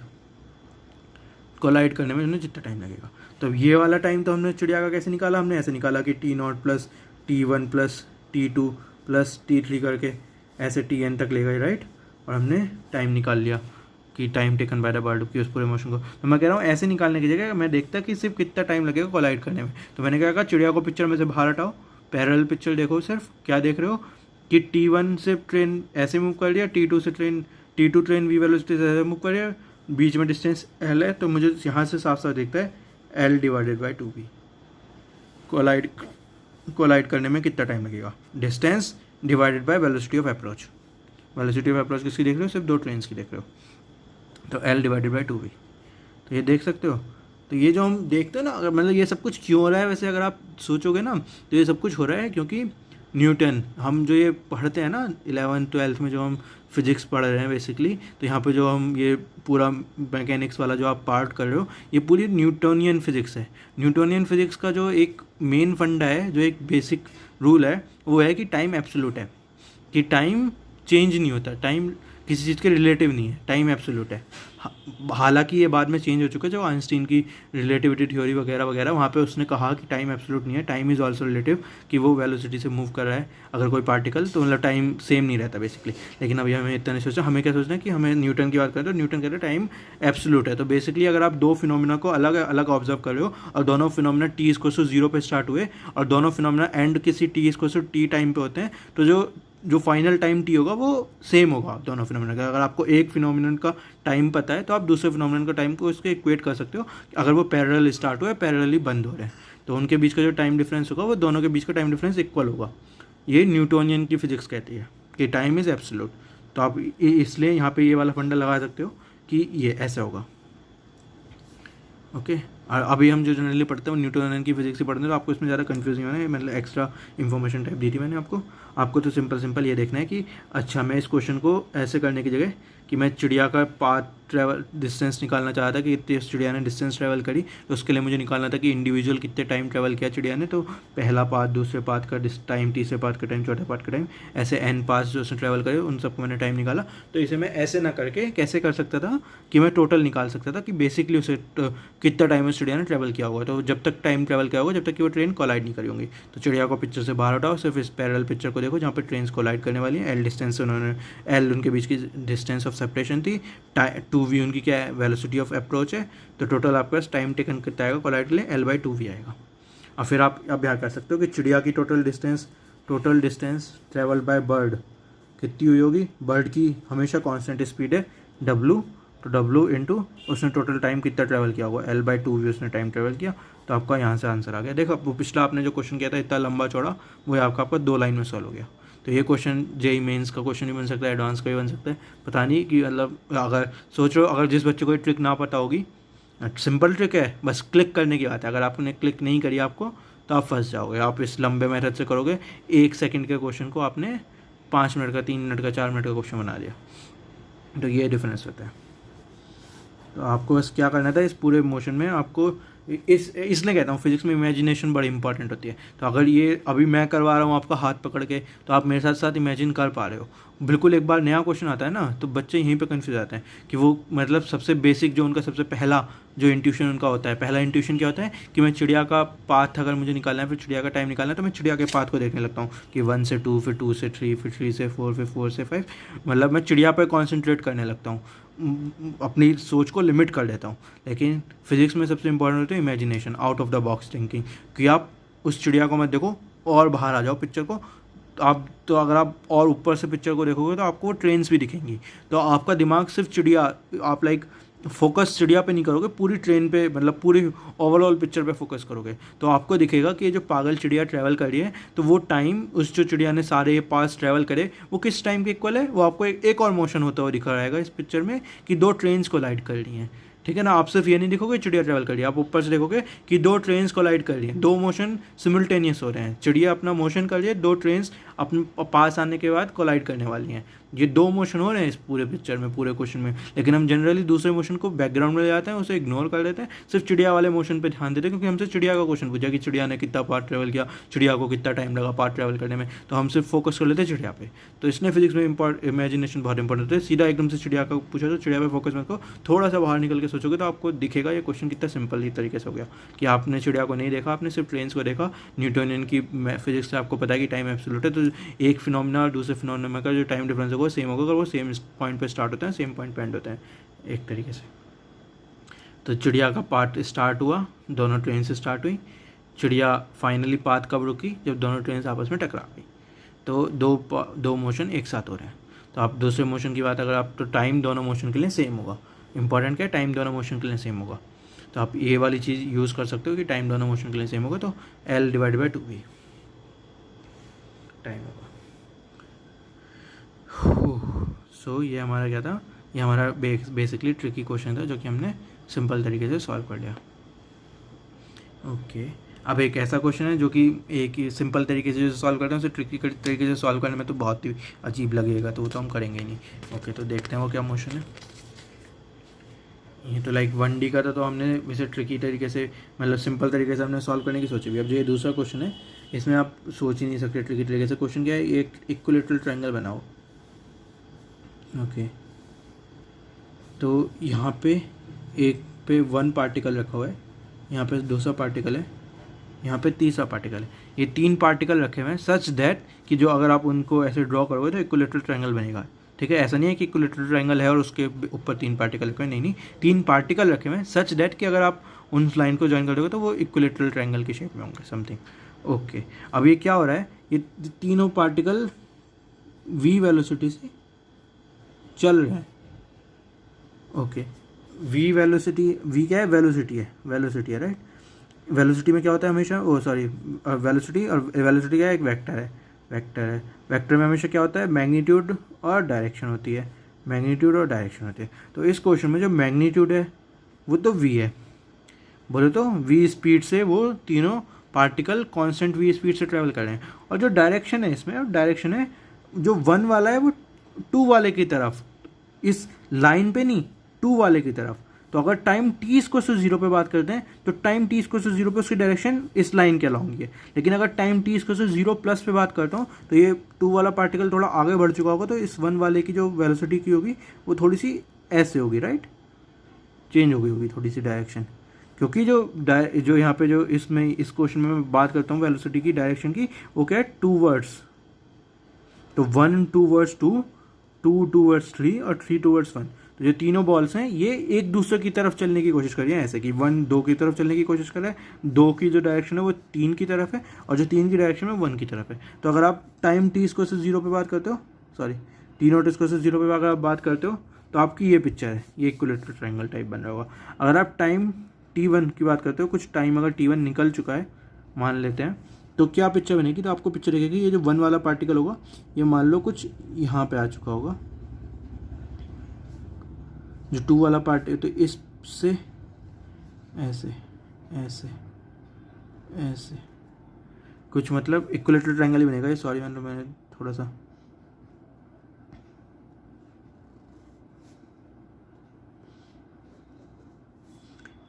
करने में उन्हें जितना टाइम लगेगा। तो ये वाला टाइम तो हमने चिड़िया का कैसे निकाला, हमने ऐसे निकाला कि T0 plus T1 plus T2 plus T3 करके ऐसे Tn तक ले गए। राइट, और हमने टाइम निकाल लिया कि time taken by the bird की उस पूरे मोशन को। तो मैं कह रहा हूँ ऐसे निकालने की जगह मैं देखता कि सिर्फ कितना टाइम लगेगा कोलाइड करने में। तो मैंने क्या कहा, चिड़िया को पिक्चर में से बाहर हटाओ, पैरेलल पिक्चर देखो, सिर्फ क्या देख रहे हो कि T1 से ट्रेन ऐसे मूव कर लिया, T2 ट्रेन वी वेलोसिटी से ऐसे मूव कर लिया, बीच में डिस्टेंस L है, तो मुझे यहाँ से साफ साफ दिखता है L divided by 2v। Collide करने में कितना टाइम लगेगा, distance divided by velocity of approach. Velocity of approach किसकी देख रहे हो, सिर्फ दो ट्रेन की देख रहे हो, तो L डिवाइडेड बाई 2v। तो ये देख सकते हो। तो ये जो हम देखते हैं ना, अगर मतलब ये सब कुछ क्यों हो रहा है, वैसे अगर आप सोचोगे ना तो ये सब कुछ हो रहा है क्योंकि न्यूटन, हम जो ये पढ़ते हैं ना 11th 12th में जो हम फिजिक्स पढ़ रहे हैं बेसिकली, तो यहाँ पे जो हम ये पूरा मैकेनिक्स वाला जो आप पार्ट कर रहे हो, ये पूरी न्यूटोनियन फिजिक्स है। न्यूटोनियन फिजिक्स का जो एक मेन फंडा है, जो एक बेसिक रूल है, वो है कि टाइम एब्सोल्यूट है, कि टाइम चेंज नहीं होता, टाइम किसी चीज़ के रिलेटिव नहीं है, टाइम एब्सोल्यूट है। हालांकि ये बाद में चेंज हो चुका है, जो आइंस्टीन की रिलेटिविटी थ्योरी वगैरह वगैरह, वहाँ पे उसने कहा कि टाइम एब्सोल्यूट नहीं है, टाइम इज़ आल्सो रिलेटिव, कि वो वेलोसिटी से मूव कर रहा है अगर कोई पार्टिकल, तो मतलब टाइम सेम नहीं रहता बेसिकली। लेकिन अभी हमें इतना नहीं सोचना, हमें क्या सोचना है कि हमें न्यूटन की बात करें तो न्यूटन कहते हैं टाइम एब्सोल्यूट है। तो बेसिकली अगर आप दो फिनोमिना को अलग अलग ऑब्जर्व कर रहे हो और दोनों फिनोमिना T=0 पे स्टार्ट हुए और दोनों फिनोमिना एंड किसी T=T टाइम पे होते हैं, तो जो फाइनल टाइम T होगा वो सेम होगा दोनों फिनोमिना का। अगर आपको एक फिनोमिनन का टाइम पता है तो आप दूसरे फिनोमिनन का टाइम को इसके इक्वेट कर सकते हो, अगर वो पैरेलल स्टार्ट हुए पैरेलली बंद हो रहे हैं तो उनके बीच का जो टाइम डिफरेंस होगा वो दोनों के बीच का टाइम डिफरेंस इक्वल होगा। ये न्यूटोनियन की फिजिक्स कहती है कि टाइम इज़ एब्सोल्यूट। तो आप इसलिए यहाँ पे ये वाला फंडा लगा सकते हो कि ये ऐसा होगा। ओके, और अभी हम जो जनरली पढ़ते हैं न्यूटोनियन की फिजिक्स ही पढ़ते हैं, तो आपको इसमें ज़्यादा कंफ्यूज नहीं होना है, मतलब एक्स्ट्रा इन्फॉर्मेशन टाइप दी थी मैंने आपको तो सिंपल ये देखना है कि अच्छा मैं इस क्वेश्चन को ऐसे करने की जगह कि मैं चिड़िया का पाथ ट्रैवल डिस्टेंस निकालना चाहा था कि इतनी चिड़िया ने डिस्टेंस ट्रैवल करी, तो उसके लिए मुझे निकालना था कि इंडिविजुअल कितने टाइम ट्रैवल किया चिड़िया ने। तो पहला पाथ, दूसरे पाथ का टाइम, तीसरे पाथ का टाइम, चौथे पाथ का टाइम, ऐसे n पाथ जो उसने ट्रैवल करे उन सबको मैंने टाइम निकाला। तो इसे मैं ऐसे ना करके कैसे कर सकता था कि मैं टोटल निकाल सकता था कि बेसिकली उसे कितना टाइम उस चिड़िया ने ट्रैवल किया होगा। तो जब तक टाइम ट्रैवल किया होगा जब तक कि वो ट्रेन कोलाइड नहीं करी होंगी। तो चिड़िया को पिक्चर से बाहर हटाओ, सिर्फ इस पैरेलल पिक्चर को देखो जहाँ पे ट्रेन कोलाइड करने वाली है। L डिस्टेंस उन्होंने, L उनके बीच की डिस्टेंस ऑफ सेपरेशन थी, 2v उनकी क्या है, वेलोसिटी ऑफ अप्रोच है। तो टोटल आपके पास टाइम टेकन कितना आएगा कोलाइड के लिए, L/2v आएगा। और फिर आप अब यहाँ कर सकते हो कि चिड़िया की total distance travel by bird कितनी हुई होगी। बर्ड की हमेशा कांस्टेंट स्पीड है w, तो w इंटू उसने टोटल टाइम कितना ट्रैवल किया होगा, L/2v उसने टाइम ट्रैवल किया। तो आपका यहाँ से आंसर आ गया। देखो वो पिछला आपने जो क्वेश्चन किया था इतना लंबा चौड़ा, वो आपका 2 लाइन में सॉल्व हो गया। तो ये क्वेश्चन जेईई मेंस का क्वेश्चन भी बन सकता है, एडवांस का भी बन सकता है। पता नहीं कि मतलब अगर सोचो, अगर जिस बच्चे को ये ट्रिक ना पता होगी, सिंपल ट्रिक है, बस क्लिक करने की बात है। अगर आपने क्लिक नहीं करी आपको तो आप फंस जाओगे। आप इस लंबे मेथड से करोगे, 1 सेकंड के क्वेश्चन को आपने 5 मिनट का, 3 मिनट का, 4 मिनट का क्वेश्चन बना दिया। तो ये डिफरेंस होता है। तो आपको बस क्या करना था, इस पूरे मोशन में आपको इसलिए कहता हूँ फिजिक्स में इमेजिनेशन बड़ी इंपॉर्टेंट होती है। तो अगर ये अभी मैं करवा रहा हूँ आपका हाथ पकड़ के, तो आप मेरे साथ साथ इमेजिन कर पा रहे हो। बिल्कुल एक बार नया क्वेश्चन आता है ना, तो बच्चे यहीं पे कंफ्यूज आते हैं कि वो मतलब सबसे बेसिक जो उनका सबसे पहला जो इंट्यूशन उनका होता है, पहला इंट्यूशन क्या होता है कि मैं चिड़िया का पाथ अगर मुझे निकालना है, फिर चिड़िया का टाइम निकालना है, तो मैं चिड़िया के पाथ को देखने लगता हूँ कि 1 से 2, फिर 2 से 3, फिर 3 से 4, फिर 4 से 5, मतलब मैं चिड़िया पर कॉन्सेंट्रेट करने लगता हूँ। अपनी सोच को लिमिट कर देता हूँ। लेकिन फिजिक्स में सबसे इंपॉर्टेंट होता है imagination, out of the box thinking, कि आप उस चिड़िया को मत देखो और बाहर आ जाओ पिक्चर को। तो अगर आप और ऊपर से पिक्चर को देखोगे तो आपको ट्रेन्स भी दिखेंगी। तो आपका दिमाग सिर्फ चिड़िया, आप लाइक फोकस चिड़िया पे नहीं करोगे, पूरी ट्रेन पे, मतलब पूरी ओवरऑल पिक्चर पे फोकस करोगे। तो आपको दिखेगा कि ये जो पागल चिड़िया ट्रैवल कर रही है, तो वो टाइम उस जो चिड़िया ने सारे पास ट्रैवल करे वो किस टाइम के इक्वल है, वो आपको एक और मोशन होता हुआ दिखा रहेगा इस पिक्चर में कि 2 ट्रेन्स कोलाइड कर रही हैं। ठीक है ना, आप सिर्फ ये नहीं देखोगे चिड़िया ट्रैवल कर रही है, आप ऊपर से देखोगे कि 2 ट्रेन्स कोलाइड कर रही हैं, 2 मोशन सिमिल्टेनियस हो रहे हैं। चिड़िया अपना मोशन कर रही है, 2 ट्रेन्स अपने पास आने के बाद कोलाइड करने वाली हैं। ये 2 मोशन हो रहे हैं इस पूरे पिक्चर में, पूरे क्वेश्चन में। लेकिन हम जनरली दूसरे मोशन को बैकग्राउंड में ले जाते हैं, उसे इग्नोर कर देते हैं, सिर्फ चिड़िया वाले मोशन पे ध्यान देते हैं, क्योंकि हमसे चिड़िया का क्वेश्चन पूछा कि चिड़िया ने कितना पार्ट ट्रैवल किया, चिड़िया को कितना टाइम लगा पार्ट ट्रैवल करने में, तो हम सिर्फ फोकस कर लेते हैं चिड़िया पे। तो इसलिए फिजिक्स में इमेजिनेशन बहुत इंपॉर्टेंट होता है। सीधा एकदम से चिड़िया का पूछा तो चिड़िया पे फोकस मत करो, थोड़ा सा बाहर निकल के सोचोगे तो आपको दिखेगा ये क्वेश्चन कितना सिंपल ही तरीके से हो गया कि आपने चिड़िया को नहीं देखा, आपने सिर्फ ट्रेन्स को देखा। न्यूटोनियन की फिजिक्स से आपको पता है कि टाइम एब्सोल्यूट है, तो एक फिनोमेना और दूसरे फिनोमेना का जो टाइम डिफरेंस होगा वो सेम होगा, अगर वो सेम पॉइंट पे स्टार्ट होते हैं, सेम पॉइंट पे एंड होते हैं एक तरीके से। तो चिड़िया का पार्ट स्टार्ट हुआ, दोनों ट्रेन से स्टार्ट हुई। चिड़िया फाइनली पाथ कब रुकी, जब दोनों ट्रेन आपस में टकरा गई। तो दो मोशन एक साथ हो रहे हैं। तो आप दूसरे मोशन की बात अगर आप, तो टाइम दोनों मोशन के लिए सेम होगा। इंपॉर्टेंट क्या है, टाइम दोनों मोशन के लिए सेम होगा। तो आप ये वाली चीज़ यूज़ कर सकते हो कि टाइम दोनों मोशन के लिए सेम होगा, तो L/2V टाइम होगा। सो ये हमारा क्या था, ये हमारा बेसिकली ट्रिकी क्वेश्चन था जो कि हमने सिंपल तरीके से सॉल्व कर लिया। ओके, अब एक ऐसा क्वेश्चन है जो कि एक ही सिंपल तरीके से जो सॉल्व करते हैं उसे ट्रिकी तरीके से सॉल्व करने में तो बहुत ही अजीब लगेगा, तो वो तो हम करेंगे ही नहीं। ओके, तो देखते हैं वो क्या मोशन है। ये तो लाइक 1D का था, तो हमने वैसे ट्रिकी तरीके से, मतलब सिंपल तरीके से हमने सॉल्व करने की सोची भी। अब जो ये दूसरा क्वेश्चन है इसमें आप सोच ही नहीं सकते ट्रिकी तरीके से। क्वेश्चन क्या है, एक इक्विलेटरल ट्रायंगल बनाओ। ओके, तो यहाँ पे एक पे 1 पार्टिकल रखा हुआ है, यहाँ पे दूसरा पार्टिकल है, यहाँ पे तीसरा पार्टिकल है। ये 3 पार्टिकल रखे हुए हैं सच दैट कि जो अगर आप उनको ऐसे ड्रॉ करोगे तो इक्विलेटरल ट्रायंगल बनेगा। ठीक है, ऐसा नहीं है कि इक्विलेटरल ट्रायंगल है और उसके ऊपर 3 पार्टिकल रखे हुए, नहीं, 3 पार्टिकल रखे हुए हैं सच दैट कि अगर आप उन लाइन को ज्वाइन कर दोगे तो वो इक्विलेटरल ट्रायंगल की शेप में होंगे समथिंग। ओके, अब ये क्या हो रहा है, ये तीनों पार्टिकल v वेलोसिटी से चल रहे हैं। ओके, v वेलोसिटी, v क्या है, वेलोसिटी है राइट। वेलोसिटी में क्या होता है हमेशा, वेलोसिटी, और वेलोसिटी क्या है, एक वेक्टर है। वेक्टर में हमेशा क्या होता है, मैग्नीट्यूड और डायरेक्शन होती है। तो इस क्वेश्चन में जो मैग्नीट्यूड है वो तो v है, बोले तो v स्पीड से वो तीनों पार्टिकल कांस्टेंट v स्पीड से ट्रैवल कर रहे हैं। और जो डायरेक्शन है इसमें, और डायरेक्शन है जो 1 वाला है वो 2 वाले की तरफ, इस लाइन पे नहीं, 2 वाले की तरफ। तो अगर टाइम t = 0 पे बात करते हैं तो टाइम t = 0 पे उसकी डायरेक्शन इस लाइन के अलॉन्ग है। लेकिन अगर टाइम t = 0+ पे बात करता हूँ तो ये 2 वाला पार्टिकल थोड़ा आगे बढ़ चुका होगा, तो इस 1 वाले की जो वेलोसिटी की होगी वो थोड़ी सी ऐसे होगी राइट, चेंज हो गई होगी थोड़ी सी डायरेक्शन। क्योंकि जो यहाँ पे जो इसमें इस क्वेश्चन में मैं बात करता हूँ वेलोसिटी की डायरेक्शन की, वो क्या है, 2 वर्ड्स। तो 1 टूवर्ड्स 2, 2 टूवर्ड्स 3 और 3 टूवर्ड्स 1। तो जो तीनों बॉल्स हैं ये एक दूसरे की तरफ चलने की कोशिश कर रही हैं, ऐसे कि 1 2 की तरफ चलने की कोशिश कर रहा है, 2 की जो डायरेक्शन है वो 3 की तरफ है, और जो 3 की डायरेक्शन है 1 की तरफ है। तो अगर आप टाइम t = 0 पे बात करते हो, t0 = 0 पे अगर आप बात करते हो तो आपकी ये पिक्चर है, ये इक्विलेटरल ट्रायंगल टाइप बन रहा होगा। अगर आप टाइम t1 की बात करते हो, कुछ टाइम अगर t1 निकल चुका है मान लेते हैं, तो क्या पिक्चर बनेगी, तो आपको पिक्चर दिखेगी, ये जो 1 वाला पार्टिकल होगा ये मान लो कुछ यहाँ पे आ चुका होगा, जो 2 वाला पार्ट है, तो इससे ऐसे ऐसे ऐसे कुछ, मतलब इक्विलेटरल ट्रायंगल ही बनेगा ये। सॉरी मैंने थोड़ा सा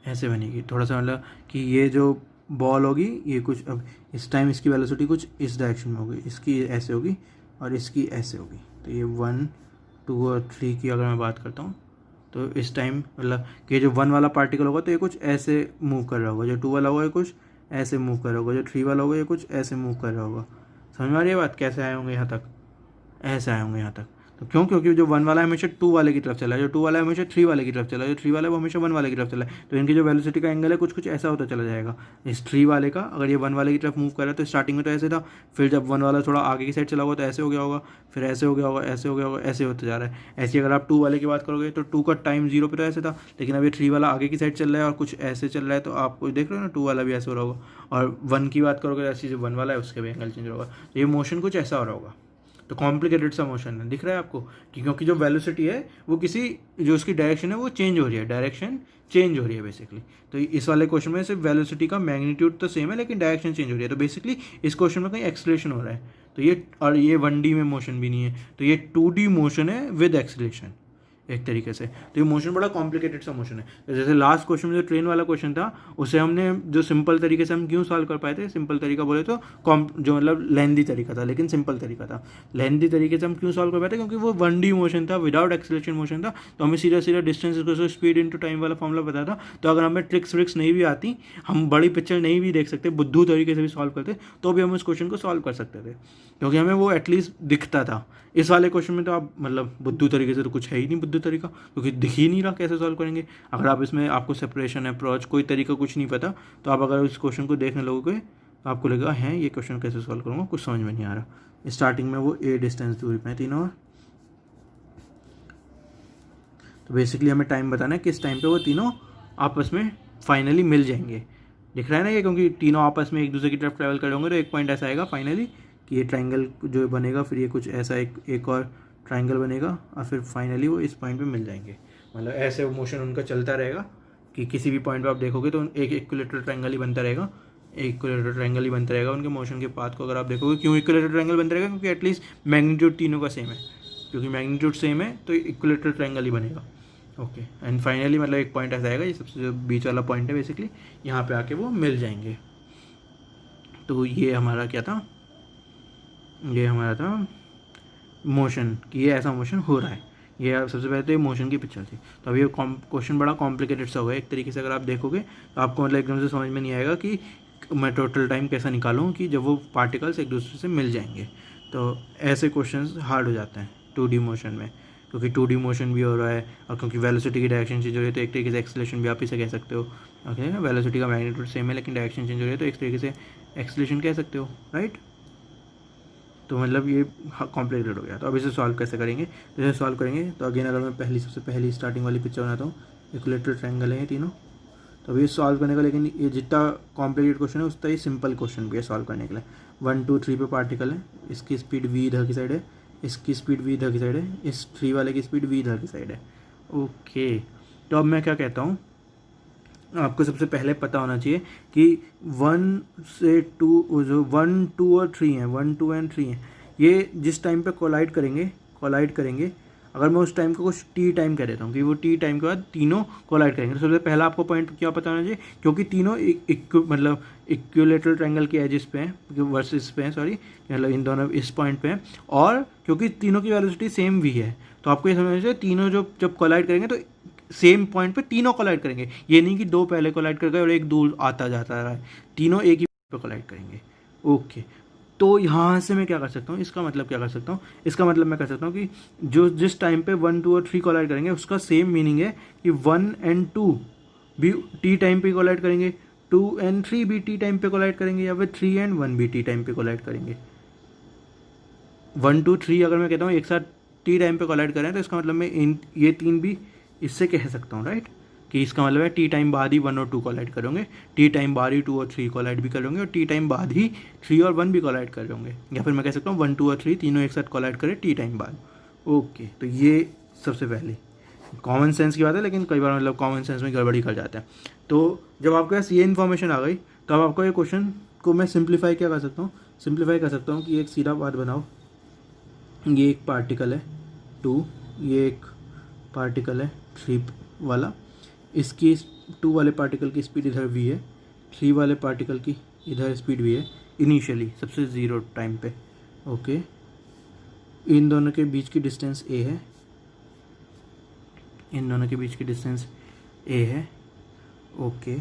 ऐसे बनेगी थोड़ा सा, मतलब कि ये जो बॉल होगी ये कुछ, अब इस टाइम इसकी वेलोसिटी कुछ इस डायरेक्शन में होगी, इसकी ऐसे होगी और इसकी ऐसे होगी। तो ये 1 2 और 3 की अगर मैं बात करता हूँ तो इस टाइम मतलब कि जो 1 वाला पार्टिकल होगा तो ये कुछ ऐसे मूव कर रहा होगा, जो 2 वाला होगा ये कुछ ऐसे मूव कर रहा होगा, जो 3 वाला होगा ये कुछ ऐसे मूव कर रहा होगा। समझ में आ रही है बात, कैसे आए होंगे यहाँ तक, ऐसे आए होंगे यहाँ तक। तो क्यों? क्योंकि जो 1 वाला हमेशा 2 वाले की तरफ चला है, जो 2 वाला हमेशा 3 वाले की तरफ चला है, जो 3 वाला है वो हमेशा 1 वाले की तरफ चला है। तो इनकी जो वेलोसिटी का एंगल है कुछ कुछ ऐसा होता चला जाएगा। इस 3 वाले का अगर ये 1 वाले की तरफ मूव कर रहा है तो स्टार्टिंग में तो ऐसे था, फिर जब 1 वाला थोड़ा आगे की साइड चला होगा तो ऐसे हो गया होगा, फिर ऐसे हो गया होगा, ऐसे हो गया होगा, ऐसे होते जा रहा है। ऐसे अगर आप 2 वाले की बात करोगे तो 2 का टाइम 0 पे तो ऐसे था, लेकिन अब ये 3 वाला आगे की साइड चल रहा है और कुछ ऐसे चल रहा है, तो आप देख रहे हो ना 2 वाला भी ऐसे हो रहा होगा। और 1 की बात करोगे ऐसे जो 1 वाला है उसके भी एंगल चेंज होगा। तो ये मोशन कुछ ऐसा हो रहा होगा। तो कॉम्प्लिकेटेड सा मोशन है, दिख रहा है आपको कि क्योंकि जो वेलोसिटी है वो किसी जो उसकी डायरेक्शन है वो चेंज हो रही है, डायरेक्शन चेंज हो रही है बेसिकली। तो इस वाले क्वेश्चन में सिर्फ वेलोसिटी का मैग्नीट्यूड तो सेम है लेकिन डायरेक्शन चेंज हो रही है। तो बेसिकली इस क्वेश्चन में कहीं एक्सेलरेशन हो रहा है। तो ये, और ये 1D में मोशन भी नहीं है, तो ये 2D मोशन है विद एक्सेलरेशन एक तरीके से। तो ये मोशन बड़ा कॉम्प्लिकेटेड सा मोशन है। तो जैसे लास्ट क्वेश्चन में जो ट्रेन वाला क्वेश्चन था उसे हमने जो सिंपल तरीके से हम क्यों सॉल्व कर पाए थे, सिंपल तरीका बोले तो जो मतलब लेंदी तरीका था, लेकिन सिंपल तरीका था। लेंदी तरीके से हम क्यों सॉल्व कर पाए थे? क्योंकि वो 1D मोशन था, विदाउट एक्सेलरेशन मोशन था। तो हमें सीधा सीधा डिस्टेंस को स्पीड इंटू टाइम वाला फॉर्मूला पता था। तो अगर हमें ट्रिक्स व्रिक्स नहीं भी आती, हम बड़ी पिक्चर नहीं भी देख सकते, बुद्धू तरीके से भी सॉल्व करते, तो भी हम उस क्वेश्चन को सॉल्व कर सकते थे, क्योंकि हमें वो एटलीस्ट दिखता था। इस वाले क्वेश्चन में तो आप मतलब बुद्धू तरीके से तो कुछ है ही नहीं बुद्धू तरीका, क्योंकि दिख ही नहीं रहा कैसे सॉल्व करेंगे। अगर आप इसमें आपको सेपरेशन अप्रोच कोई तरीका कुछ नहीं पता, तो आप अगर इस क्वेश्चन को देखने लगोगे तो आपको लगेगा है ये क्वेश्चन कैसे सॉल्व करूँगा, कुछ समझ में नहीं आ रहा। स्टार्टिंग में वो ए डिस्टेंस दूरी पे तीनों, और तो बेसिकली हमें टाइम बताना है किस टाइम पे वो तीनों आपस में फाइनली मिल जाएंगे। दिख रहा है ना ये, क्योंकि तीनों आपस में एक दूसरे की तरफ ट्रैवल कर होंगे तो एक पॉइंट ऐसा आएगा फाइनली कि ये ट्राइंगल जो बनेगा, फिर ये कुछ ऐसा एक और ट्राइंगल बनेगा, और फिर फाइनली वो इस पॉइंट पे मिल जाएंगे। मतलब ऐसे मोशन उनका चलता रहेगा कि किसी भी पॉइंट पे आप देखोगे तो एक इक्विलेटरल ट्राइंगल ही बनता रहेगा, एक इक्विलेटरल ट्राइंगल ही बनता रहेगा उनके मोशन के पाथ को अगर आप देखोगे। क्यों इक्विलेटरल ट्राइंगल बनता रहेगा? क्योंकि एटलीस्ट मैग्नीट्यूड तीनों का सेम है, क्योंकि मैग्नीट्यूड सेम है तो इक्विलेटरल ट्राइंगल ही बनेगा। ओके, एंड फाइनली मतलब एक पॉइंट ऐसा आएगा, ये सबसे जो बीच वाला पॉइंट है बेसिकली, यहाँ पे आके वो मिल जाएंगे। तो ये हमारा क्या था, ये हमारा था मोशन, कि ये ऐसा मोशन हो रहा है। ये सबसे पहले तो ये मोशन की पिक्चर थी। तो अब ये क्वेश्चन बड़ा कॉम्प्लिकेटेड सा हुआ है एक तरीके से। अगर आप देखोगे तो आपको मतलब एकदम से समझ में नहीं आएगा कि मैं टोटल टाइम कैसा निकालूँ कि जब वो पार्टिकल्स एक दूसरे से मिल जाएंगे। तो ऐसे क्वेश्चन हार्ड हो जाते हैं 2D मोशन में, क्योंकि 2D मोशन भी हो रहा है और क्योंकि वेलोसिटी की डायरेक्शन चेंज हो रही है, तो एक तरीके से एक्सेलरेशन भी आप इसे कह सकते हो। ओके, वेलोसिटी का मैग्नीट्यूड सेम है लेकिन डायरेक्शन चेंज हो रही है, तो एक तरीके से एक्सेलरेशन कह सकते हो, राइट। तो मतलब ये कॉम्प्लिकेटेड हो गया। तो अब इसे सॉल्व कैसे करेंगे? तो इसे सॉल्व करेंगे तो अगेन अगर मैं सबसे पहली स्टार्टिंग वाली पिक्चर बनाता हूँ, इक्विलेटरल ट्रायंगल है ये तीनों। तो अब ये सॉल्व करने का, लेकिन ये जितना कॉम्प्लिकेटेड क्वेश्चन है उतना ही सिंपल क्वेश्चन भी है सॉल्व करने के लिए। 1 2 3 पे पार्टिकल है, इसकी स्पीड v इधर की साइड है, इसकी स्पीड v इधर की साइड है, इस 3 वाले की स्पीड v इधर की साइड है। ओके, तो अब मैं क्या कहता हूँ, आपको सबसे पहले पता होना चाहिए कि 1 से 2 जो 1 2 और 3 हैं, 1 2 एंड 3 हैं, ये जिस टाइम पे कोलाइड करेंगे, अगर मैं उस टाइम को कुछ टी टाइम कह देता हूँ कि वो टी टाइम के बाद तीनों कोलाइड करेंगे। तो सबसे पहला आपको पॉइंट क्या पता होना चाहिए, क्योंकि तीनों मतलब इक्विलेटरल ट्रायंगल के एजिस पे हैं, वर्सेस पे हैं, सॉरी, मतलब इन दोनों इस पॉइंट पे हैं, और क्योंकि तीनों की वेलोसिटी सेम वी है, तो आपको ये समझना चाहिए तीनों जब कोलाइड करेंगे तो सेम पॉइंट पे तीनों कोलाइड करेंगे। ये नहीं कि दो पहले कोलाइड कर गए और एक दूर आता जाता रहा है, तीनों एक ही पे कोलाइड करेंगे। ओके, तो यहाँ से मैं क्या कर सकता हूँ, इसका मतलब क्या कर सकता हूँ, इसका मतलब मैं कर सकता हूँ कि जो जिस टाइम पे 1 2 और 3 कोलाइड करेंगे उसका सेम मीनिंग है कि 1 एंड 2 भी टी टाइम पे कोलाइड करेंगे, 2 एंड 3 भी टी टाइम पे कोलाइड करेंगे, या फिर 3 एंड 1 भी टी टाइम पे कोलाइड करेंगे। 1 2 3 अगर मैं कहता हूँ एक साथ टी टाइम पे कोलाइड करें तो इसका मतलब मैं ये तीन भी इससे कह सकता हूँ, राइट, कि इसका मतलब है टी टाइम बाद ही 1 और 2 कोलाइड करेंगे, टी टाइम बाद ही 2 और 3 कोलाइड भी करेंगे, और टी टाइम बाद ही 3 और 1 भी कोलाइड करेंगे, या फिर मैं कह सकता हूँ 1 2 और 3 तीनों एक साथ कोलाइड करें टी टाइम बाद। ओके, तो ये सबसे पहले कॉमन सेंस की बात है, लेकिन कई बार मतलब कॉमन सेंस में गड़बड़ी कर जाते हैं। तो जब आपके पास ये इन्फॉर्मेशन आ गई तो अब आपको ये क्वेश्चन को मैं सिंप्लीफाई क्या कर सकता हूँ, सिंप्लीफाई कर सकता हूँ कि एक सीधा बात बनाओ, ये एक पार्टिकल है 2, ये एक पार्टिकल है 3 वाला, इसकी 2 वाले पार्टिकल की स्पीड इधर v है, 3 वाले पार्टिकल की इधर स्पीड v है इनिशियली सबसे 0 टाइम पे। ओके, इन दोनों के बीच की डिस्टेंस a है, इन दोनों के बीच की डिस्टेंस a है। ओके,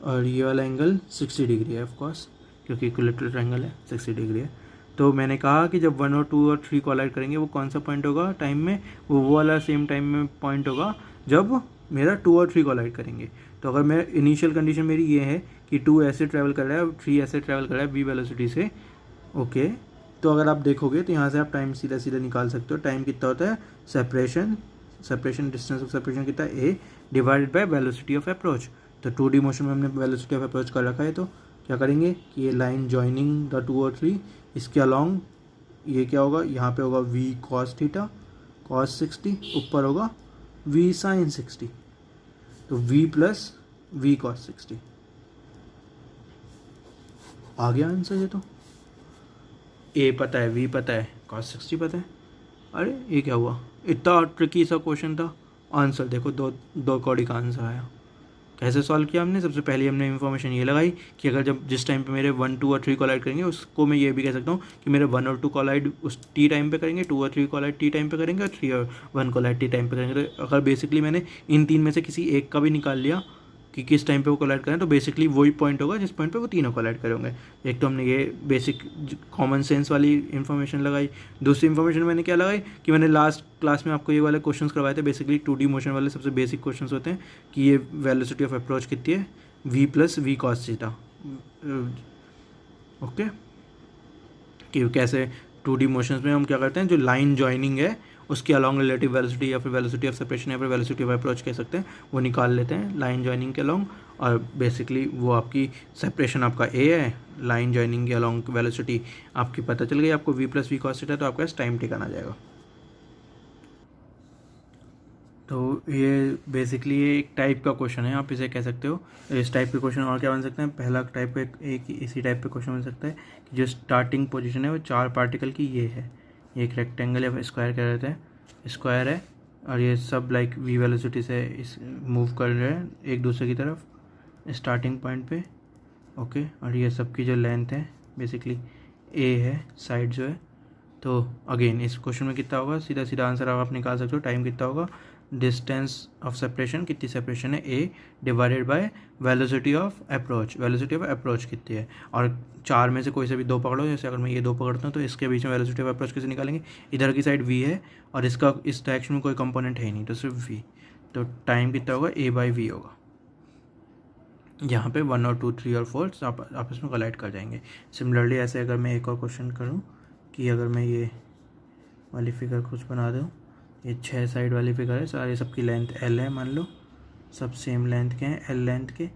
और ये वाला एंगल 60 डिग्री है ऑफ कोर्स, क्योंकि इक्विलेटरल ट्रायंगल है 60 डिग्री है। तो मैंने कहा कि जब 1 और 2 और 3 कोलाइड करेंगे वो कौन सा पॉइंट होगा टाइम में, वो वाला सेम टाइम में पॉइंट होगा जब मेरा 2 और 3 कोलाइड करेंगे। तो अगर मैं इनिशियल कंडीशन मेरी ये है कि 2 ऐसे ट्रैवल कर रहा है, 3 ऐसे ट्रैवल कर रहा है v वेलोसिटी से, ओके। तो अगर आप देखोगे तो यहाँ से आप टाइम सीधा सीधा निकाल सकते हो। टाइम कितना होता है, सेपरेशन डिस्टेंस ऑफ सेपरेशन कितना है, a divided by velocity of approach. तो 2D मोशन में हमने वेलोसिटी ऑफ अप्रोच कर रखा है, तो क्या करेंगे कि ये लाइन जॉइनिंग द 2 और 3, इसके अलॉन्ग ये क्या होगा, यहाँ पे होगा v cos थीटा cos 60, ऊपर होगा v sin 60, तो v प्लस v cos 60 आ गया आंसर। ये तो a पता है, v पता है, cos 60 पता है। अरे ये क्या हुआ, इतना ट्रिकी सा क्वेश्चन था। आंसर देखो, दो कौड़ी का आंसर आया। कैसे सॉल्व किया हमने, सबसे पहले हमने इन्फॉर्मेशन ये लगाई कि अगर जब जिस टाइम पे मेरे 1, 2 और 3 कोलाइड करेंगे, उसको मैं ये भी कह सकता हूँ कि मेरे 1 और 2 कोलाइड उस टी टाइम पे करेंगे, 2 और 3 कोलाइड टी टाइम पे करेंगे, और 3 और 1 कोलाइड टी टाइम पे करेंगे। तो अगर बेसिकली मैंने इन तीन में से किसी एक का भी निकाल लिया कि किस टाइम पे वो कोलाइड करें, तो बेसिकली वही पॉइंट होगा जिस पॉइंट पे वो तीनों कोलाइड करेंगे। एक तो हमने ये बेसिक कॉमन सेंस वाली इन्फॉर्मेशन लगाई। दूसरी इन्फॉर्मेशन मैंने क्या लगाई कि मैंने लास्ट क्लास में आपको ये वाले क्वेश्चंस करवाए थे। बेसिकली 2D मोशन वाले सबसे बेसिक क्वेश्चंस होते हैं कि ये वेलोसिटी ऑफ अप्रोच कितनी है, v plus v cos theta, okay. कि कैसे 2D मोशंस में हम क्या करते हैं, जो लाइन जॉइनिंग है उसके अलॉन्ग रिलेटिव वेलोसिटी या फिर वेलोसिटी ऑफ सेपरेशन या फिर वेलोसिटी ऑफ अप्रोच कह सकते हैं, वो निकाल लेते हैं लाइन जॉइनिंग के अलॉन्ग। और बेसिकली वो आपकी सेपरेशन आपका a है, लाइन जॉइनिंग के अलॉन्ग वेलोसिटी आपकी पता चल गई आपको v plus v cos theta, तो आपका टाइम टिकन आ जाएगा। तो ये बेसिकली एक टाइप का क्वेश्चन है, आप इसे कह सकते हो। इस टाइप के क्वेश्चन और क्या बन सकते हैं, पहला टाइप का एक इसी टाइप पे क्वेश्चन बन सकता है कि जो स्टार्टिंग पोजीशन है वो 4 पार्टिकल की ये है, ये एक रेक्टेंगल या स्क्वायर कह रहे थे, स्क्वायर है, और ये सब लाइक v वेलोसिटी से इस मूव कर रहे हैं एक दूसरे की तरफ स्टार्टिंग पॉइंट पे, ओके। और ये सब की जो लेंथ है बेसिकली a है, साइड जो है। तो अगेन इस क्वेश्चन में कितना होगा, सीधा सीधा आंसर आप निकाल सकते हो। टाइम कितना होगा, डिस्टेंस ऑफ सेपरेशन कितनी सेपरेशन है a divided by velocity of approach, velocity of approach कितनी है। और 4 में से कोई से भी 2 पकड़ो, जैसे अगर मैं ये 2 पकड़ता हूँ तो इसके बीच में वेलोसिटी ऑफ अप्रोच कैसे निकालेंगे, इधर की साइड v है और इसका इस डायरेक्शन में कोई कंपोनेंट है ही नहीं, तो सिर्फ v। तो टाइम कितना होगा, a बाई v होगा। यहाँ पे 1 और 2, 3 और 4 आप आपस में कोलाइड कर जाएंगे। सिमिलरली ऐसे अगर मैं एक और क्वेश्चन करूँ कि अगर मैं ये वाली फिगर कुछ बना दूँ, ये 6 साइड वाली फिगर है, सारे सबकी लेंथ l है, मान लो सब सेम लेंथ के हैं, l लेंथ के।